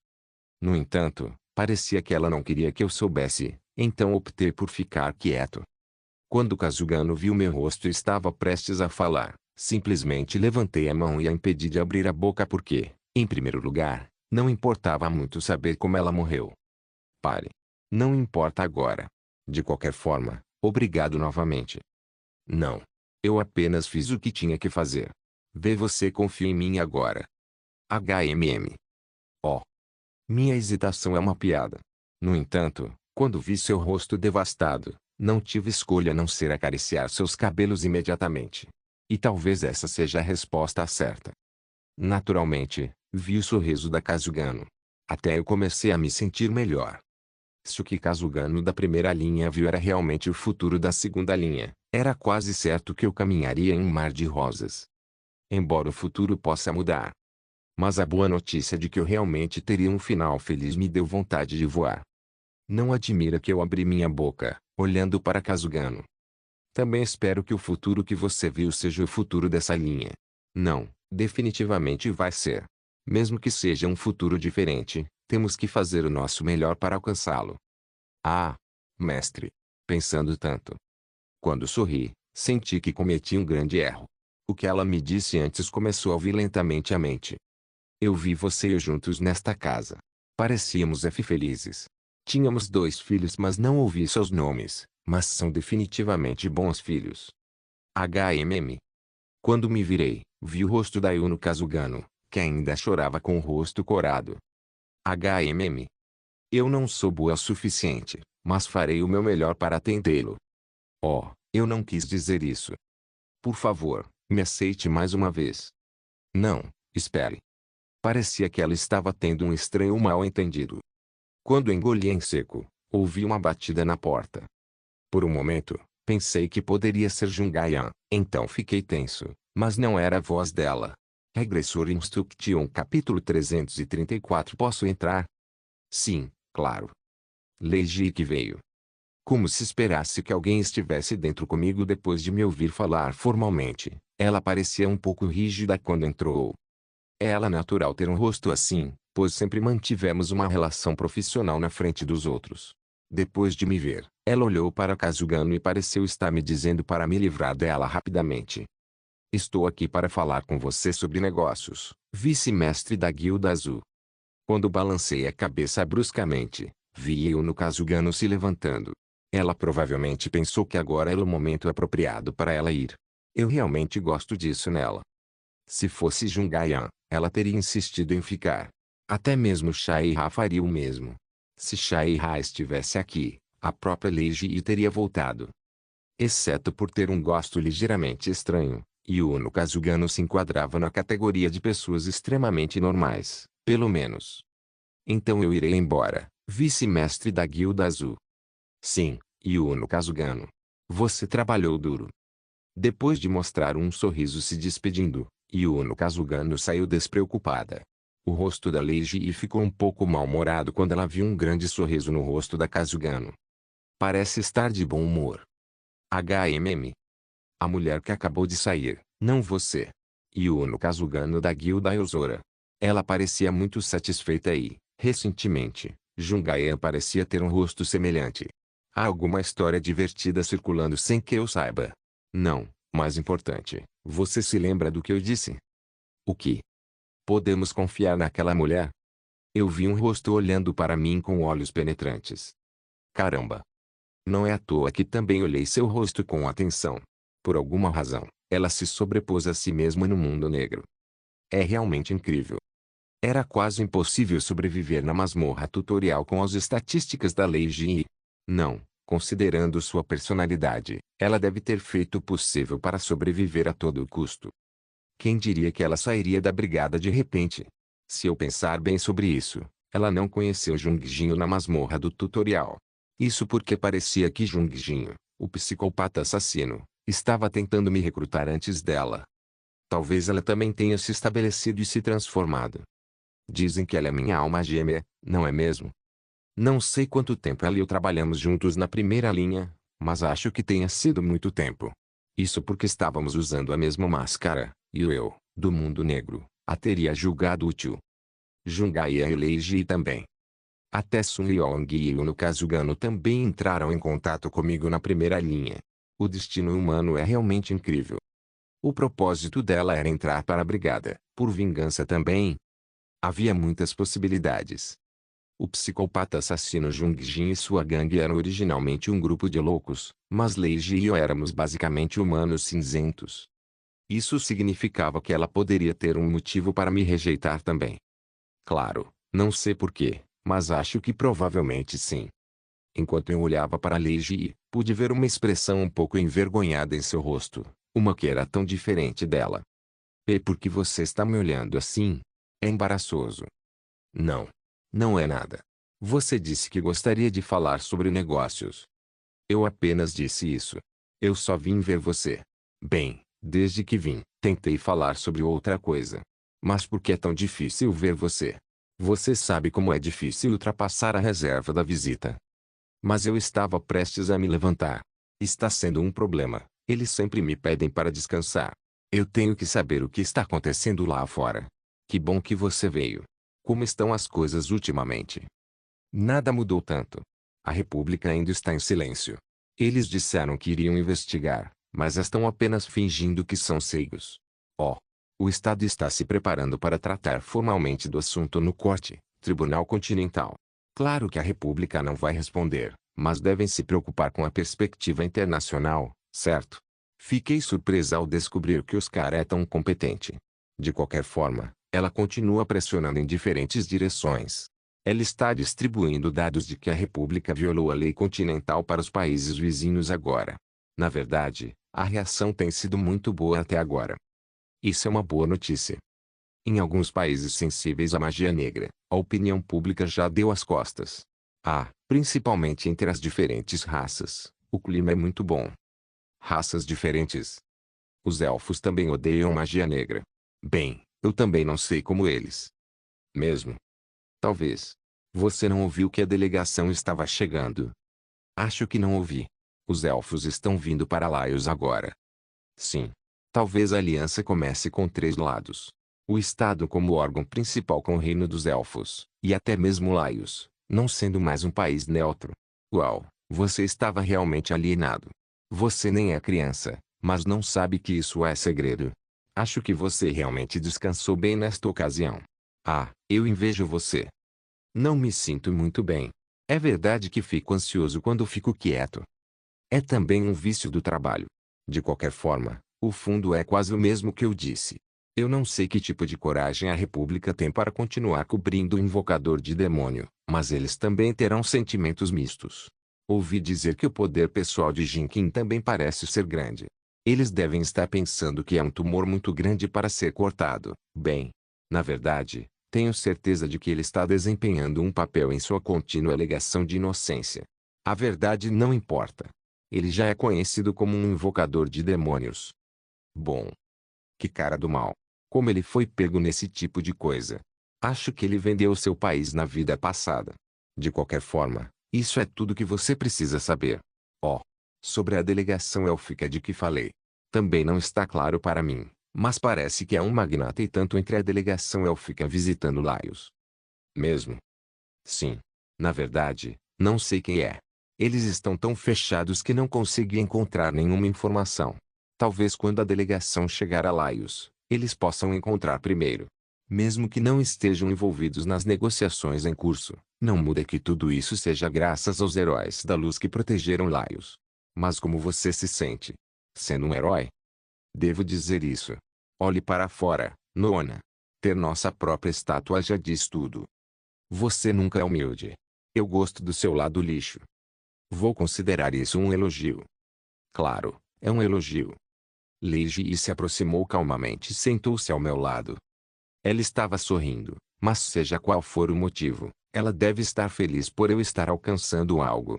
S1: No entanto, parecia que ela não queria que eu soubesse, então optei por ficar quieto. Quando Kazugano viu meu rosto e estava prestes a falar, simplesmente levantei a mão e a impedi de abrir a boca porque, em primeiro lugar, não importava muito saber como ela morreu. Pare. Não importa agora. De qualquer forma, obrigado novamente. Não. Eu apenas fiz o que tinha que fazer. Vê, você confia em mim agora. HMM. Oh. Minha hesitação é uma piada. No entanto, quando vi seu rosto devastado, não tive escolha a não ser acariciar seus cabelos imediatamente. E talvez essa seja a resposta certa. Naturalmente, vi o sorriso da Kazugano. Até eu comecei a me sentir melhor. Se o que Kazugano da primeira linha viu era realmente o futuro da segunda linha, era quase certo que eu caminharia em um mar de rosas. Embora o futuro possa mudar. Mas a boa notícia de que eu realmente teria um final feliz me deu vontade de voar. Não admira que eu abri minha boca, olhando para Kazugano. Também espero que o futuro que você viu seja o futuro dessa linha. Não, definitivamente vai ser. Mesmo que seja um futuro diferente, temos que fazer o nosso melhor para alcançá-lo. Ah, mestre. Pensando tanto. Quando sorri, senti que cometi um grande erro. O que ela me disse antes começou a ouvir lentamente a mente. Eu vi você e eu juntos nesta casa. Parecíamos felizes. Tínhamos 2 filhos, mas não ouvi seus nomes, mas são definitivamente bons filhos. HMM. Quando me virei, vi o rosto da Yuno Kazugano, que ainda chorava com o rosto corado. HMM. Eu não sou boa o suficiente, mas farei o meu melhor para atendê-lo. Oh, Eu não quis dizer isso. Por favor, me aceite mais uma vez. Não, espere. Parecia que ela estava tendo um estranho mal-entendido. Quando engoli em seco, ouvi uma batida na porta. Por um momento, pensei que poderia ser Jungayan, então fiquei tenso, mas não era a voz dela. Regressor Instruction capítulo 334. Posso entrar? Sim, claro. Leigi que veio. Como se esperasse que alguém estivesse dentro comigo depois de me ouvir falar formalmente, ela parecia um pouco rígida quando entrou. Ela é natural ter um rosto assim, pois sempre mantivemos uma relação profissional na frente dos outros. Depois de me ver, ela olhou para Kazugano e pareceu estar me dizendo para me livrar dela rapidamente. Estou aqui para falar com você sobre negócios, vice-mestre da Guilda Azul. Quando balancei a cabeça bruscamente, vi eu no Kazugano se levantando. Ela provavelmente pensou que agora era o momento apropriado para ela ir. Eu realmente gosto disso nela. Se fosse Jungayan, ela teria insistido em ficar. Até mesmo Shaiha faria o mesmo. Se Shaiha estivesse aqui, a própria Leiji teria voltado. Exceto por ter um gosto ligeiramente estranho, Yuno Kazugano se enquadrava na categoria de pessoas extremamente normais, pelo menos. Então eu irei embora, vice-mestre da Guilda Azul. Sim, Yuno Kazugano. Você trabalhou duro. Depois de mostrar um sorriso se despedindo, Yuno Kazugano saiu despreocupada. O rosto da Leiji ficou um pouco mal-humorado quando ela viu um grande sorriso no rosto da Kazugano. Parece estar de bom humor. HMM. A mulher que acabou de sair, não você. Yuno Kazugano da Guilda Yozora. Ela parecia muito satisfeita e, recentemente, Jungayan parecia ter um rosto semelhante. Há alguma história divertida circulando sem que eu saiba. Não, mais importante, você se lembra do que eu disse? O que? Podemos confiar naquela mulher? Eu vi um rosto olhando para mim com olhos penetrantes. Caramba! Não é à toa que também olhei seu rosto com atenção. Por alguma razão, ela se sobrepôs a si mesma no mundo negro. É realmente incrível. Era quase impossível sobreviver na masmorra tutorial com as estatísticas da Lei Ji. Não, considerando sua personalidade, ela deve ter feito o possível para sobreviver a todo custo. Quem diria que ela sairia da brigada de repente? Se eu pensar bem sobre isso, ela não conheceu Jungjinho na masmorra do tutorial. Isso porque parecia que Jungjinho, o psicopata assassino, estava tentando me recrutar antes dela. Talvez ela também tenha se estabelecido e se transformado. Dizem que ela é minha alma gêmea, não é mesmo? Não sei quanto tempo ela e eu trabalhamos juntos na primeira linha, mas acho que tenha sido muito tempo. Isso porque estávamos usando a mesma máscara, e eu, do mundo negro, a teria julgado útil. Jungayan e Leiji também. Até Sun Yong e Yuno Kazugano também entraram em contato comigo na primeira linha. O destino humano é realmente incrível. O propósito dela era entrar para a brigada, por vingança também. Havia muitas possibilidades. O psicopata assassino Jungjin e sua gangue eram originalmente um grupo de loucos, mas Leiji e eu éramos basicamente humanos cinzentos. Isso significava que ela poderia ter um motivo para me rejeitar também. Claro, não sei porquê, mas acho que provavelmente sim. Enquanto eu olhava para Leiji, pude ver uma expressão um pouco envergonhada em seu rosto, uma que era tão diferente dela. E por que você está me olhando assim? É embaraçoso. Não. Não é nada. Você disse que gostaria de falar sobre negócios. Eu apenas disse isso. Eu só vim ver você. Bem, desde que vim, tentei falar sobre outra coisa. Mas por que é tão difícil ver você? Você sabe como é difícil ultrapassar a reserva da visita. Mas eu estava prestes a me levantar. Está sendo um problema. Eles sempre me pedem para descansar. Eu tenho que saber o que está acontecendo lá fora. Que bom que você veio. Como estão as coisas ultimamente? Nada mudou tanto. A República ainda está em silêncio. Eles disseram que iriam investigar, mas estão apenas fingindo que são ceigos. Oh! O Estado está se preparando para tratar formalmente do assunto no Corte, Tribunal Continental. Claro que a República não vai responder, mas devem se preocupar com a perspectiva internacional, certo? Fiquei surpresa ao descobrir que Oscar é tão competente. De qualquer forma, ela continua pressionando em diferentes direções. Ela está distribuindo dados de que a República violou a lei continental para os países vizinhos agora. Na verdade, a reação tem sido muito boa até agora. Isso é uma boa notícia. Em alguns países sensíveis à magia negra, a opinião pública já deu as costas. Principalmente entre as diferentes raças, o clima é muito bom. Raças diferentes. Os elfos também odeiam magia negra. Bem, eu também não sei como eles. Mesmo. Talvez. Você não ouviu que a delegação estava chegando? Acho que não ouvi. Os elfos estão vindo para Laios agora. Sim. Talvez a aliança comece com 3 lados. O Estado como órgão principal com o reino dos elfos, e até mesmo Laios, não sendo mais um país neutro. Uau, você estava realmente alienado. Você nem é criança, mas não sabe que isso é segredo. Acho que você realmente descansou bem nesta ocasião. Eu invejo você. Não me sinto muito bem. É verdade que fico ansioso quando fico quieto. É também um vício do trabalho. De qualquer forma, o fundo é quase o mesmo que eu disse. Eu não sei que tipo de coragem a República tem para continuar cobrindo o invocador de demônio, mas eles também terão sentimentos mistos. Ouvi dizer que o poder pessoal de Jinkin também parece ser grande. Eles devem estar pensando que é um tumor muito grande para ser cortado. Bem, na verdade, tenho certeza de que ele está desempenhando um papel em sua contínua alegação de inocência. A verdade não importa. Ele já é conhecido como um invocador de demônios. Bom. Que cara do mal. Como ele foi pego nesse tipo de coisa? Acho que ele vendeu seu país na vida passada. De qualquer forma, isso é tudo que você precisa saber. Sobre a delegação élfica de que falei. Também não está claro para mim, mas parece que há um magnata e tanto entre a delegação élfica visitando Laios. Mesmo? Sim. Na verdade, não sei quem é. Eles estão tão fechados que não consegui encontrar nenhuma informação. Talvez quando a delegação chegar a Laios, eles possam encontrar primeiro. Mesmo que não estejam envolvidos nas negociações em curso, não muda que tudo isso seja graças aos heróis da luz que protegeram Laios. Mas como você se sente? Sendo um herói? Devo dizer isso. Olhe para fora, Nona. Ter nossa própria estátua já diz tudo. Você nunca é humilde. Eu gosto do seu lado lixo. Vou considerar isso um elogio. Claro, é um elogio. Ligi se aproximou calmamente e sentou-se ao meu lado. Ela estava sorrindo, mas seja qual for o motivo, ela deve estar feliz por eu estar alcançando algo.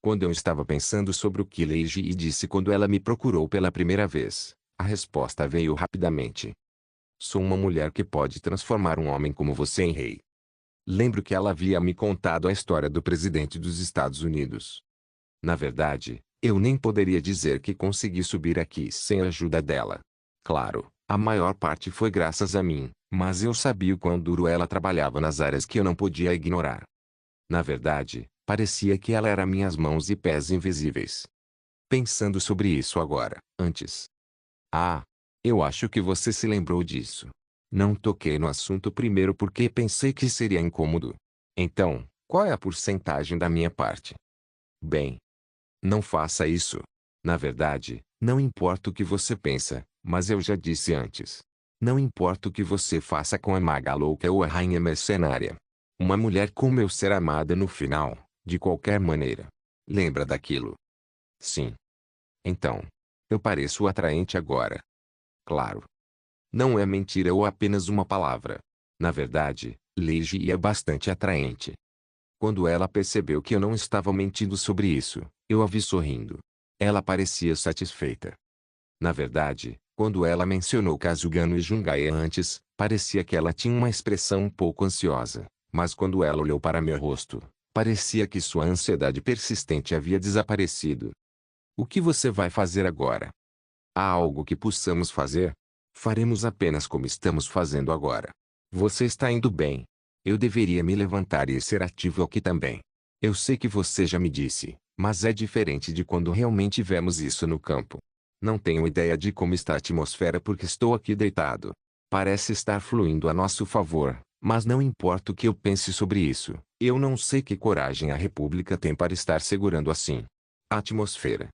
S1: Quando eu estava pensando sobre o que Ligi disse quando ela me procurou pela primeira vez, a resposta veio rapidamente. Sou uma mulher que pode transformar um homem como você em rei. Lembro que ela havia me contado a história do presidente dos Estados Unidos. Na verdade, eu nem poderia dizer que consegui subir aqui sem a ajuda dela. Claro, a maior parte foi graças a mim, mas eu sabia o quão duro ela trabalhava nas áreas que eu não podia ignorar. Na verdade, parecia que ela era minhas mãos e pés invisíveis. Pensando sobre isso agora, antes. Eu acho que você se lembrou disso. Não toquei no assunto primeiro porque pensei que seria incômodo. Então, qual é a porcentagem da minha parte? Bem, não faça isso. Na verdade, não importa o que você pensa, mas eu já disse antes. Não importa o que você faça com a maga louca ou a rainha mercenária. Uma mulher como eu será amada no final, de qualquer maneira. Lembra daquilo? Sim. Então, eu pareço atraente agora. Claro. Não é mentira ou apenas uma palavra. Na verdade, Ligi é bastante atraente. Quando ela percebeu que eu não estava mentindo sobre isso, eu a vi sorrindo. Ela parecia satisfeita. Na verdade, quando ela mencionou Kazugano e Jungae antes, parecia que ela tinha uma expressão um pouco ansiosa, mas quando ela olhou para meu rosto, parecia que sua ansiedade persistente havia desaparecido. O que você vai fazer agora? Há algo que possamos fazer? Faremos apenas como estamos fazendo agora. Você está indo bem. Eu deveria me levantar e ser ativo aqui também. Eu sei que você já me disse, mas é diferente de quando realmente vemos isso no campo. Não tenho ideia de como está a atmosfera porque estou aqui deitado. Parece estar fluindo a nosso favor, mas não importa o que eu pense sobre isso, eu não sei que coragem a República tem para estar segurando assim a atmosfera.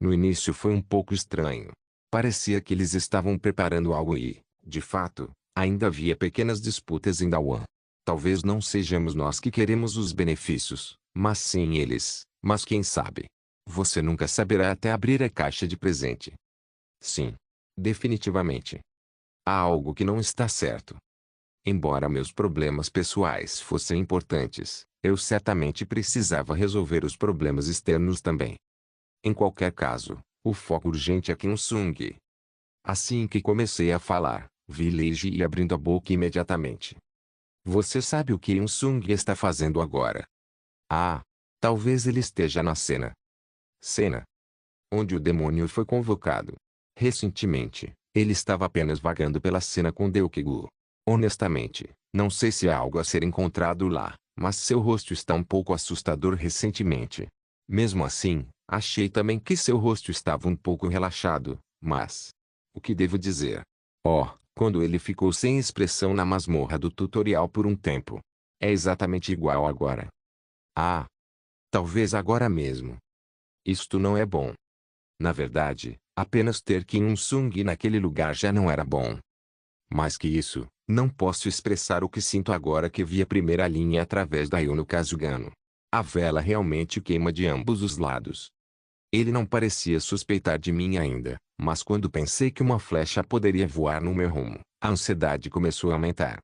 S1: No início foi um pouco estranho. Parecia que eles estavam preparando algo e, de fato, ainda havia pequenas disputas em Dawan. Talvez não sejamos nós que queremos os benefícios, mas sim eles, mas quem sabe. Você nunca saberá até abrir a caixa de presente. Sim. Definitivamente. Há algo que não está certo. Embora meus problemas pessoais fossem importantes, eu certamente precisava resolver os problemas externos também. Em qualquer caso, o foco urgente é Kim Sung. Assim que comecei a falar, vi Lee Ji abrindo a boca imediatamente. Você sabe o que Kim Sung está fazendo agora? Ah, talvez ele esteja na cena. Cena? Onde o demônio foi convocado. Recentemente, ele estava apenas vagando pela cena com Deokigu. Honestamente, não sei se há algo a ser encontrado lá, mas seu rosto está um pouco assustador recentemente. Mesmo assim, achei também que seu rosto estava um pouco relaxado, mas... O que devo dizer? Oh, quando ele ficou sem expressão na masmorra do tutorial por um tempo. É exatamente igual agora. Ah, talvez agora mesmo. Isto não é bom. Na verdade, apenas ter Kim Il-sung naquele lugar já não era bom. Mais que isso, não posso expressar o que sinto agora que vi a primeira linha através da Yuno Kazugano. A vela realmente queima de ambos os lados. Ele não parecia suspeitar de mim ainda, mas quando pensei que uma flecha poderia voar no meu rumo, a ansiedade começou a aumentar.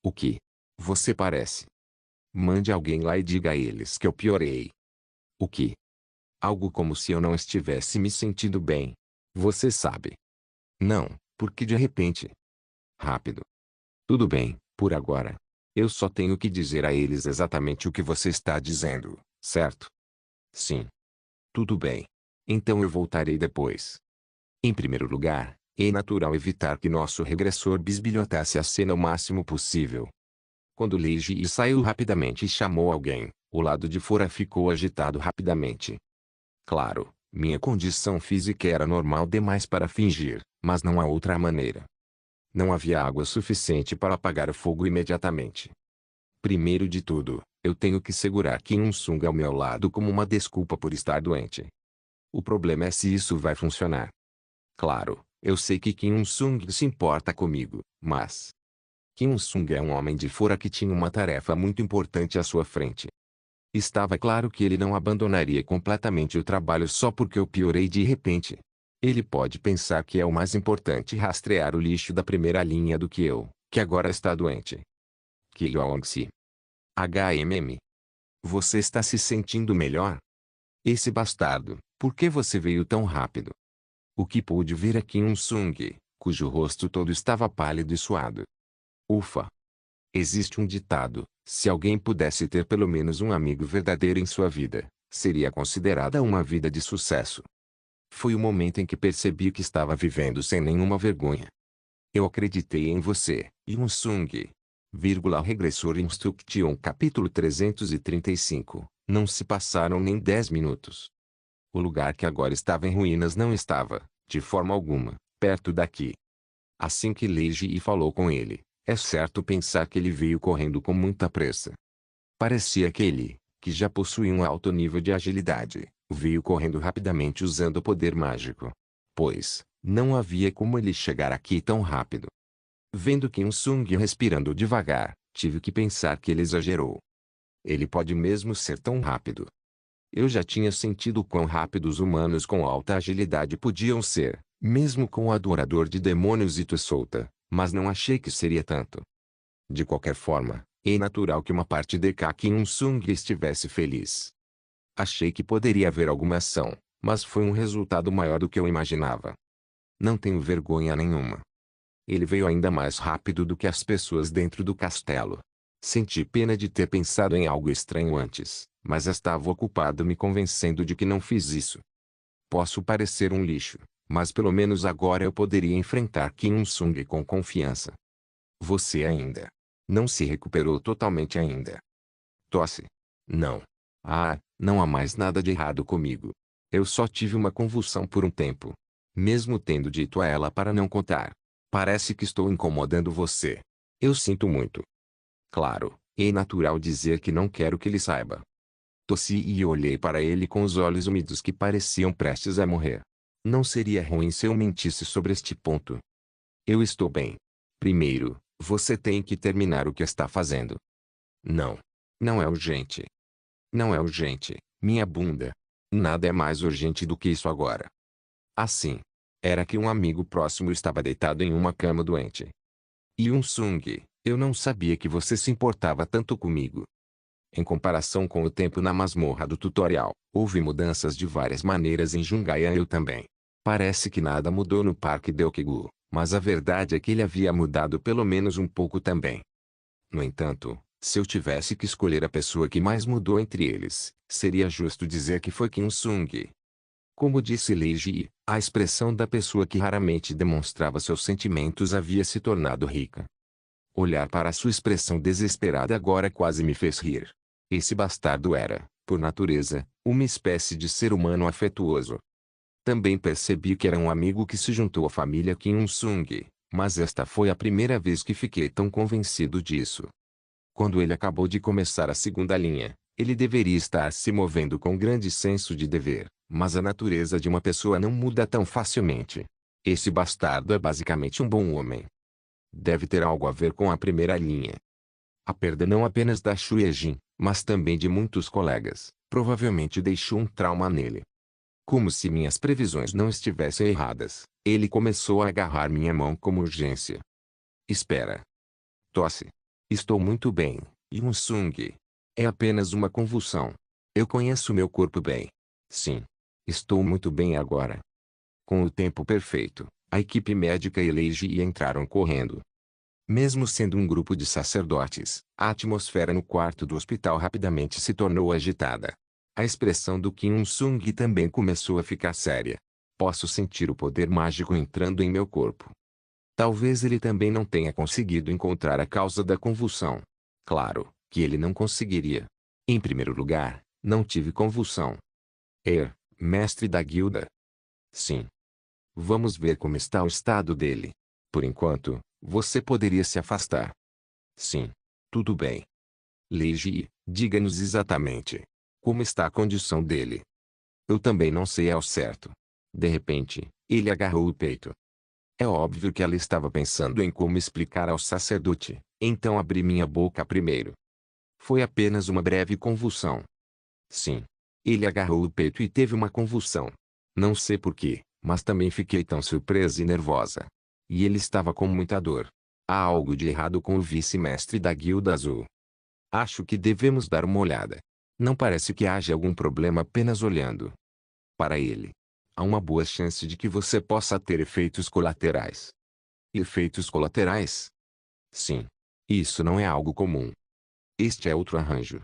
S1: O que? Você parece. Mande alguém lá e diga a eles que eu piorei. O que? Algo como se eu não estivesse me sentindo bem. Você sabe. Não, porque de repente. Rápido. Tudo bem, por agora. Eu só tenho que dizer a eles exatamente o que você está dizendo, certo? Sim. Tudo bem. Então eu voltarei depois. Em primeiro lugar, é natural evitar que nosso regressor bisbilhotasse a cena o máximo possível. Quando Lei Ji saiu rapidamente e chamou alguém, o lado de fora ficou agitado rapidamente. Claro, minha condição física era normal demais para fingir, mas não há outra maneira. Não havia água suficiente para apagar o fogo imediatamente. Primeiro de tudo, eu tenho que segurar Kim Il-sung ao meu lado como uma desculpa por estar doente. O problema é se isso vai funcionar. Claro, eu sei que Kim Il-sung se importa comigo, mas... Kim Il-sung é um homem de fora que tinha uma tarefa muito importante à sua frente. Estava claro que ele não abandonaria completamente o trabalho só porque eu piorei de repente. Ele pode pensar que é o mais importante rastrear o lixo da primeira linha do que eu, que agora está doente. Kyong-si. HMM. Você está se sentindo melhor? Esse bastardo, por que você veio tão rápido? O que pude ver é Kim Il-sung, cujo rosto todo estava pálido e suado. Ufa! Existe um ditado: se alguém pudesse ter pelo menos um amigo verdadeiro em sua vida, seria considerada uma vida de sucesso. Foi o momento em que percebi que estava vivendo sem nenhuma vergonha. Eu acreditei em você, Yoon-sung. Regressor Instruction capítulo 335. Não se passaram nem 10 minutos. O lugar que agora estava em ruínas não estava, de forma alguma, perto daqui. Assim que Lei Ji falou com ele, é certo pensar que ele veio correndo com muita pressa. Parecia que ele, que já possuía um alto nível de agilidade, veio correndo rapidamente usando o poder mágico. Pois, não havia como ele chegar aqui tão rápido. Vendo Kim Il-sung respirando devagar, tive que pensar que ele exagerou. Ele pode mesmo ser tão rápido. Eu já tinha sentido quão rápidos humanos com alta agilidade podiam ser, mesmo com o adorador de demônios Ito Solta, mas não achei que seria tanto. De qualquer forma, é natural que uma parte de Kim Il-sung estivesse feliz. Achei que poderia haver alguma ação, mas foi um resultado maior do que eu imaginava. Não tenho vergonha nenhuma. Ele veio ainda mais rápido do que as pessoas dentro do castelo. Senti pena de ter pensado em algo estranho antes, mas estava ocupado me convencendo de que não fiz isso. Posso parecer um lixo, mas pelo menos agora eu poderia enfrentar Kim Il-sung com confiança. Você ainda não se recuperou totalmente ainda. Tosse. Não. Ah, não há mais nada de errado comigo. Eu só tive uma convulsão por um tempo. Mesmo tendo dito a ela para não contar. Parece que estou incomodando você. Eu sinto muito. Claro, é natural dizer que não quero que ele saiba. Tossi e olhei para ele com os olhos úmidos que pareciam prestes a morrer. Não seria ruim se eu mentisse sobre este ponto. Eu estou bem. Primeiro, você tem que terminar o que está fazendo. Não. Não é urgente. Não é urgente, minha bunda. Nada é mais urgente do que isso agora. Assim, era que um amigo próximo estava deitado em uma cama doente. Yun-sung, eu não sabia que você se importava tanto comigo. Em comparação com o tempo na masmorra do tutorial, houve mudanças de várias maneiras em Jungaian eu também. Parece que nada mudou no Parque Deokigu, mas a verdade é que ele havia mudado pelo menos um pouco também. No entanto, se eu tivesse que escolher a pessoa que mais mudou entre eles, seria justo dizer que foi Kim Sung. Como disse Lei Ji, a expressão da pessoa que raramente demonstrava seus sentimentos havia se tornado rica. Olhar para sua expressão desesperada agora quase me fez rir. Esse bastardo era, por natureza, uma espécie de ser humano afetuoso. Também percebi que era um amigo que se juntou à família Kim Il-sung, mas esta foi a primeira vez que fiquei tão convencido disso. Quando ele acabou de começar a segunda linha, ele deveria estar se movendo com grande senso de dever, mas a natureza de uma pessoa não muda tão facilmente. Esse bastardo é basicamente um bom homem. Deve ter algo a ver com a primeira linha. A perda não apenas da Shueijin, mas também de muitos colegas, provavelmente deixou um trauma nele. Como se minhas previsões não estivessem erradas, ele começou a agarrar minha mão com urgência. Espera. Tosse. Estou muito bem, Yun-sung. É apenas uma convulsão. Eu conheço meu corpo bem. Sim. Estou muito bem agora. Com o tempo perfeito, a equipe médica e Lei Ji entraram correndo. Mesmo sendo um grupo de sacerdotes, a atmosfera no quarto do hospital rapidamente se tornou agitada. A expressão do Kim Il-sung também começou a ficar séria. Posso sentir o poder mágico entrando em meu corpo. Talvez ele também não tenha conseguido encontrar a causa da convulsão. Claro, que ele não conseguiria. Em primeiro lugar, não tive convulsão. Mestre da guilda. Sim. Vamos ver como está o estado dele. Por enquanto, você poderia se afastar. Sim. Tudo bem. Lei Ji, diga-nos exatamente. Como está a condição dele? Eu também não sei ao certo. De repente, ele agarrou o peito. É óbvio que ela estava pensando em como explicar ao sacerdote, então abri minha boca primeiro. Foi apenas uma breve convulsão. Sim. Ele agarrou o peito e teve uma convulsão. Não sei porquê, mas também fiquei tão surpresa e nervosa. E ele estava com muita dor. Há algo de errado com o vice-mestre da Guilda Azul. Acho que devemos dar uma olhada. Não parece que haja algum problema apenas olhando para ele. Há uma boa chance de que você possa ter efeitos colaterais. Efeitos colaterais? Sim. Isso não é algo comum. Este é outro arranjo.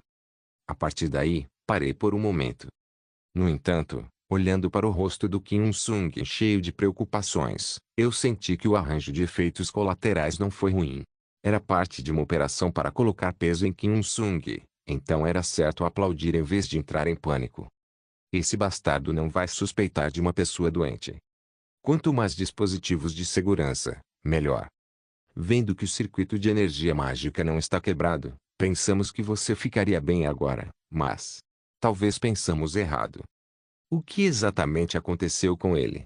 S1: A partir daí, parei por um momento. No entanto, olhando para o rosto do Kim Il-sung cheio de preocupações, eu senti que o arranjo de efeitos colaterais não foi ruim. Era parte de uma operação para colocar peso em Kim Il-sung, então era certo aplaudir em vez de entrar em pânico. Esse bastardo não vai suspeitar de uma pessoa doente. Quanto mais dispositivos de segurança, melhor. Vendo que o circuito de energia mágica não está quebrado, pensamos que você ficaria bem agora, mas talvez pensamos errado. O que exatamente aconteceu com ele?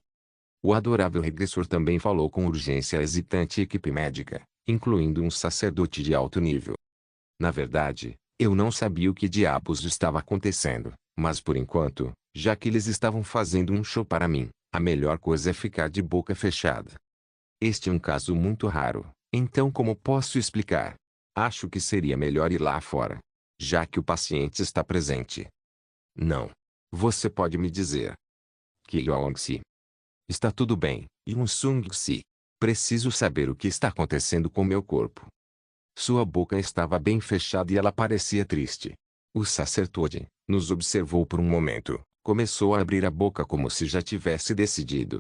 S1: O adorável regressor também falou com urgência à hesitante equipe médica, incluindo um sacerdote de alto nível. Na verdade, eu não sabia o que diabos estava acontecendo, mas por enquanto, já que eles estavam fazendo um show para mim, a melhor coisa é ficar de boca fechada. Este é um caso muito raro, então como posso explicar? Acho que seria melhor ir lá fora, já que o paciente está presente. Não. Você pode me dizer. Kyong-si. Está tudo bem, Yun-sung-si. Preciso saber o que está acontecendo com meu corpo. Sua boca estava bem fechada e ela parecia triste. O sacerdote nos observou por um momento, começou a abrir a boca como se já tivesse decidido.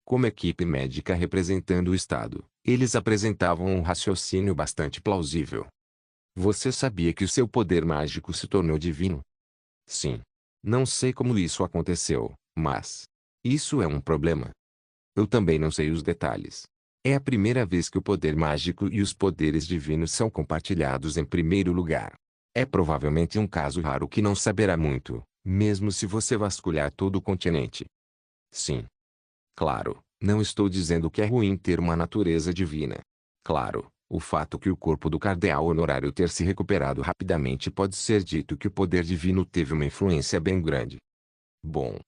S1: Como equipe médica representando o Estado, eles apresentavam um raciocínio bastante plausível. Você sabia que o seu poder mágico se tornou divino? Sim. Não sei como isso aconteceu, mas isso é um problema. Eu também não sei os detalhes. É a primeira vez que o poder mágico e os poderes divinos são compartilhados em primeiro lugar. É provavelmente um caso raro que não saberá muito, mesmo se você vasculhar todo o continente. Sim. Claro, não estou dizendo que é ruim ter uma natureza divina. Claro, o fato que o corpo do cardeal honorário ter se recuperado rapidamente pode ser dito que o poder divino teve uma influência bem grande. Bom.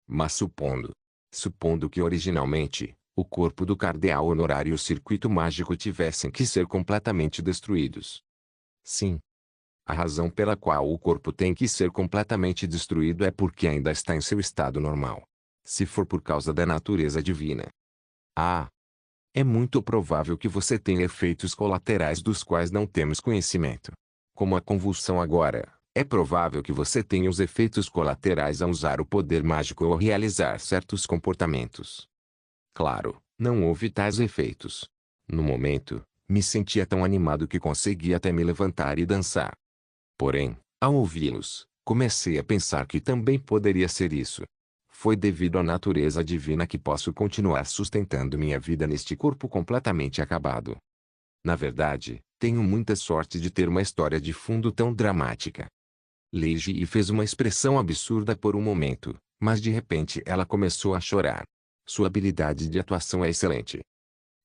S1: Mas supondo que originalmente, o corpo do cardeal honorário e o circuito mágico tivessem que ser completamente destruídos. Sim. A razão pela qual o corpo tem que ser completamente destruído é porque ainda está em seu estado normal. Se for por causa da natureza divina. É muito provável que você tenha efeitos colaterais dos quais não temos conhecimento. Como a convulsão agora, é provável que você tenha os efeitos colaterais ao usar o poder mágico ou realizar certos comportamentos. Claro, não houve tais efeitos. No momento, me sentia tão animado que conseguia até me levantar e dançar. Porém, ao ouvi-los, comecei a pensar que também poderia ser isso. Foi devido à natureza divina que posso continuar sustentando minha vida neste corpo completamente acabado. Na verdade, tenho muita sorte de ter uma história de fundo tão dramática. Leiji fez uma expressão absurda por um momento, mas de repente ela começou a chorar. Sua habilidade de atuação é excelente.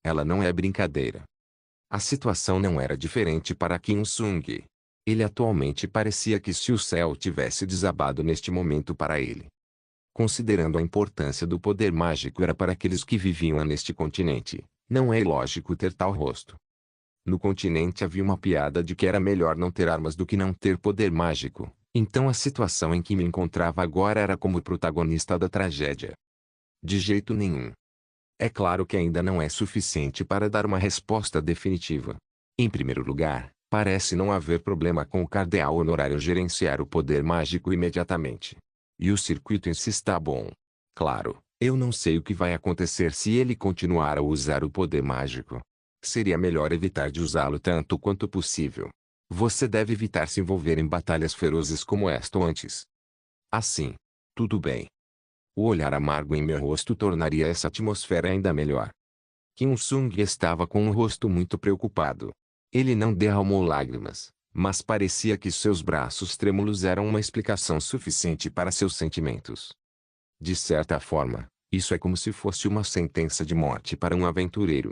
S1: Ela não é brincadeira. A situação não era diferente para Kim Sung. Ele atualmente parecia que se o céu tivesse desabado neste momento para ele. Considerando a importância do poder mágico era para aqueles que viviam neste continente, não é ilógico ter tal rosto. No continente havia uma piada de que era melhor não ter armas do que não ter poder mágico, então a situação em que me encontrava agora era como o protagonista da tragédia. De jeito nenhum. É claro que ainda não é suficiente para dar uma resposta definitiva. Em primeiro lugar, parece não haver problema com o cardeal honorário gerenciar o poder mágico imediatamente. E o circuito em si está bom. Claro, eu não sei o que vai acontecer se ele continuar a usar o poder mágico. Seria melhor evitar de usá-lo tanto quanto possível. Você deve evitar se envolver em batalhas ferozes como esta antes. Assim, tudo bem. O olhar amargo em meu rosto tornaria essa atmosfera ainda melhor. Kim Sung estava com um rosto muito preocupado. Ele não derramou lágrimas, mas parecia que seus braços trêmulos eram uma explicação suficiente para seus sentimentos. De certa forma, isso é como se fosse uma sentença de morte para um aventureiro.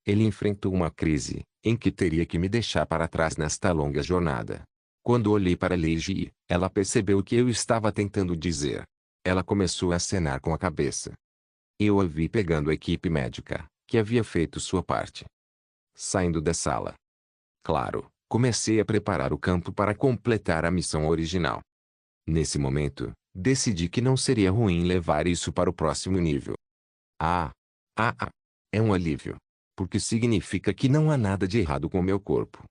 S1: Ele enfrentou uma crise, em que teria que me deixar para trás nesta longa jornada. Quando olhei para Leiji, ela percebeu o que eu estava tentando dizer. Ela começou a acenar com a cabeça. Eu a vi pegando a equipe médica, que havia feito sua parte. Saindo da sala. Claro, comecei a preparar o campo para completar a missão original. Nesse momento, decidi que não seria ruim levar isso para o próximo nível. Ah! É um alívio. Porque significa que não há nada de errado com meu corpo.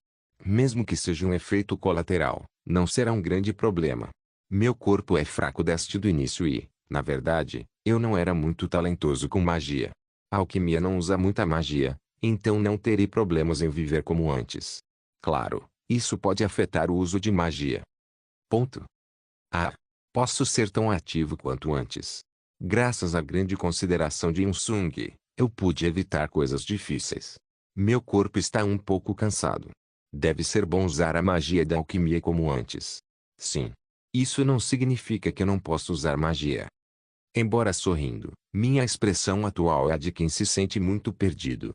S1: Mesmo que seja um efeito colateral, não será um grande problema. Meu corpo é fraco desde o início e, na verdade, eu não era muito talentoso com magia. A alquimia não usa muita magia, então não terei problemas em viver como antes. Claro, isso pode afetar o uso de magia. Ponto. Posso ser tão ativo quanto antes. Graças à grande consideração de Sung, eu pude evitar coisas difíceis. Meu corpo está um pouco cansado. Deve ser bom usar a magia da alquimia como antes. Sim. Isso não significa que eu não possa usar magia. Embora sorrindo, minha expressão atual é a de quem se sente muito perdido.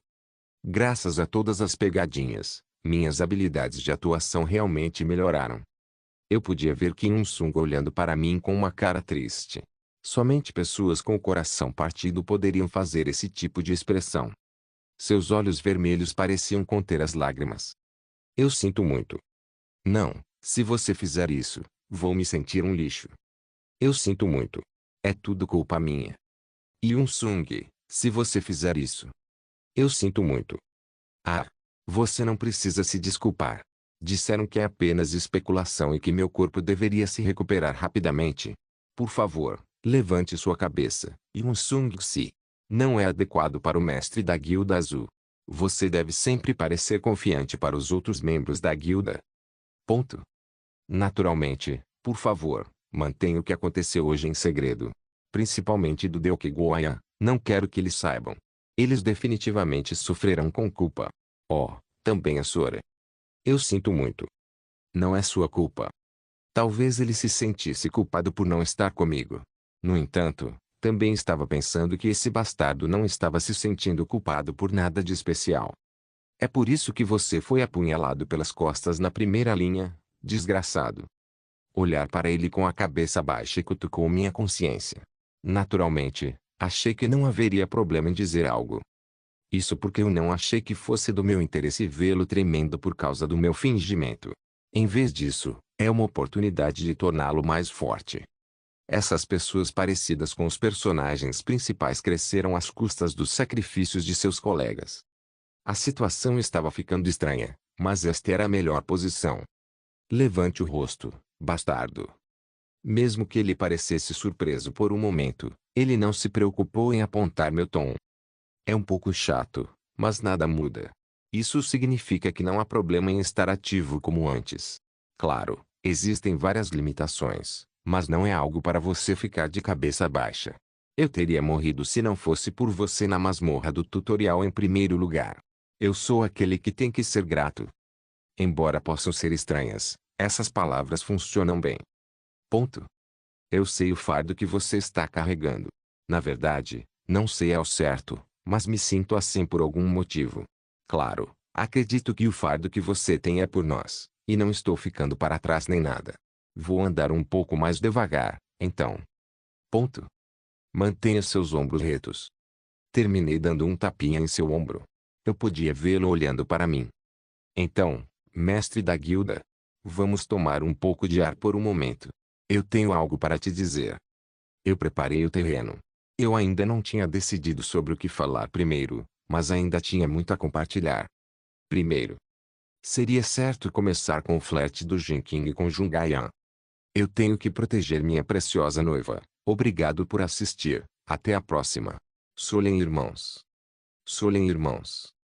S1: Graças a todas as pegadinhas, minhas habilidades de atuação realmente melhoraram. Eu podia ver Kim Sung olhando para mim com uma cara triste. Somente pessoas com o coração partido poderiam fazer esse tipo de expressão. Seus olhos vermelhos pareciam conter as lágrimas. Eu sinto muito. Não, se você fizer isso, vou me sentir um lixo. Eu sinto muito. É tudo culpa minha. Sung, se você fizer isso. Eu sinto muito. Você não precisa se desculpar. Disseram que é apenas especulação e que meu corpo deveria se recuperar rapidamente. Por favor, levante sua cabeça, Sung-si. Não é adequado para o mestre da Guilda Azul. Você deve sempre parecer confiante para os outros membros da guilda. Ponto. Naturalmente, por favor, mantenha o que aconteceu hoje em segredo. Principalmente do Deokiguaya, não quero que eles saibam. Eles definitivamente sofrerão com culpa. Também a Sora. Eu sinto muito. Não é sua culpa. Talvez ele se sentisse culpado por não estar comigo. No entanto, também estava pensando que esse bastardo não estava se sentindo culpado por nada de especial. É por isso que você foi apunhalado pelas costas na primeira linha, desgraçado. Olhar para ele com a cabeça baixa cutucou minha consciência. Naturalmente, achei que não haveria problema em dizer algo. Isso porque eu não achei que fosse do meu interesse vê-lo tremendo por causa do meu fingimento. Em vez disso, é uma oportunidade de torná-lo mais forte. Essas pessoas parecidas com os personagens principais cresceram às custas dos sacrifícios de seus colegas. A situação estava ficando estranha, mas esta era a melhor posição. Levante o rosto, bastardo. Mesmo que ele parecesse surpreso por um momento, ele não se preocupou em apontar meu tom. É um pouco chato, mas nada muda. Isso significa que não há problema em estar ativo como antes. Claro, existem várias limitações, mas não é algo para você ficar de cabeça baixa. Eu teria morrido se não fosse por você na masmorra do tutorial em primeiro lugar. Eu sou aquele que tem que ser grato. Embora possam ser estranhas, essas palavras funcionam bem. Ponto. Eu sei o fardo que você está carregando. Na verdade, não sei ao certo, mas me sinto assim por algum motivo. Claro, acredito que o fardo que você tem é por nós, e não estou ficando para trás nem nada. Vou andar um pouco mais devagar, então. Ponto. Mantenha seus ombros retos. Terminei dando um tapinha em seu ombro. Eu podia vê-lo olhando para mim. Então, mestre da guilda, vamos tomar um pouco de ar por um momento. Eu tenho algo para te dizer. Eu preparei o terreno. Eu ainda não tinha decidido sobre o que falar primeiro, mas ainda tinha muito a compartilhar. Primeiro, seria certo começar com o flerte do Jinking com Jungaian. Eu tenho que proteger minha preciosa noiva. Obrigado por assistir. Até a próxima. Solen irmãos. Solen irmãos.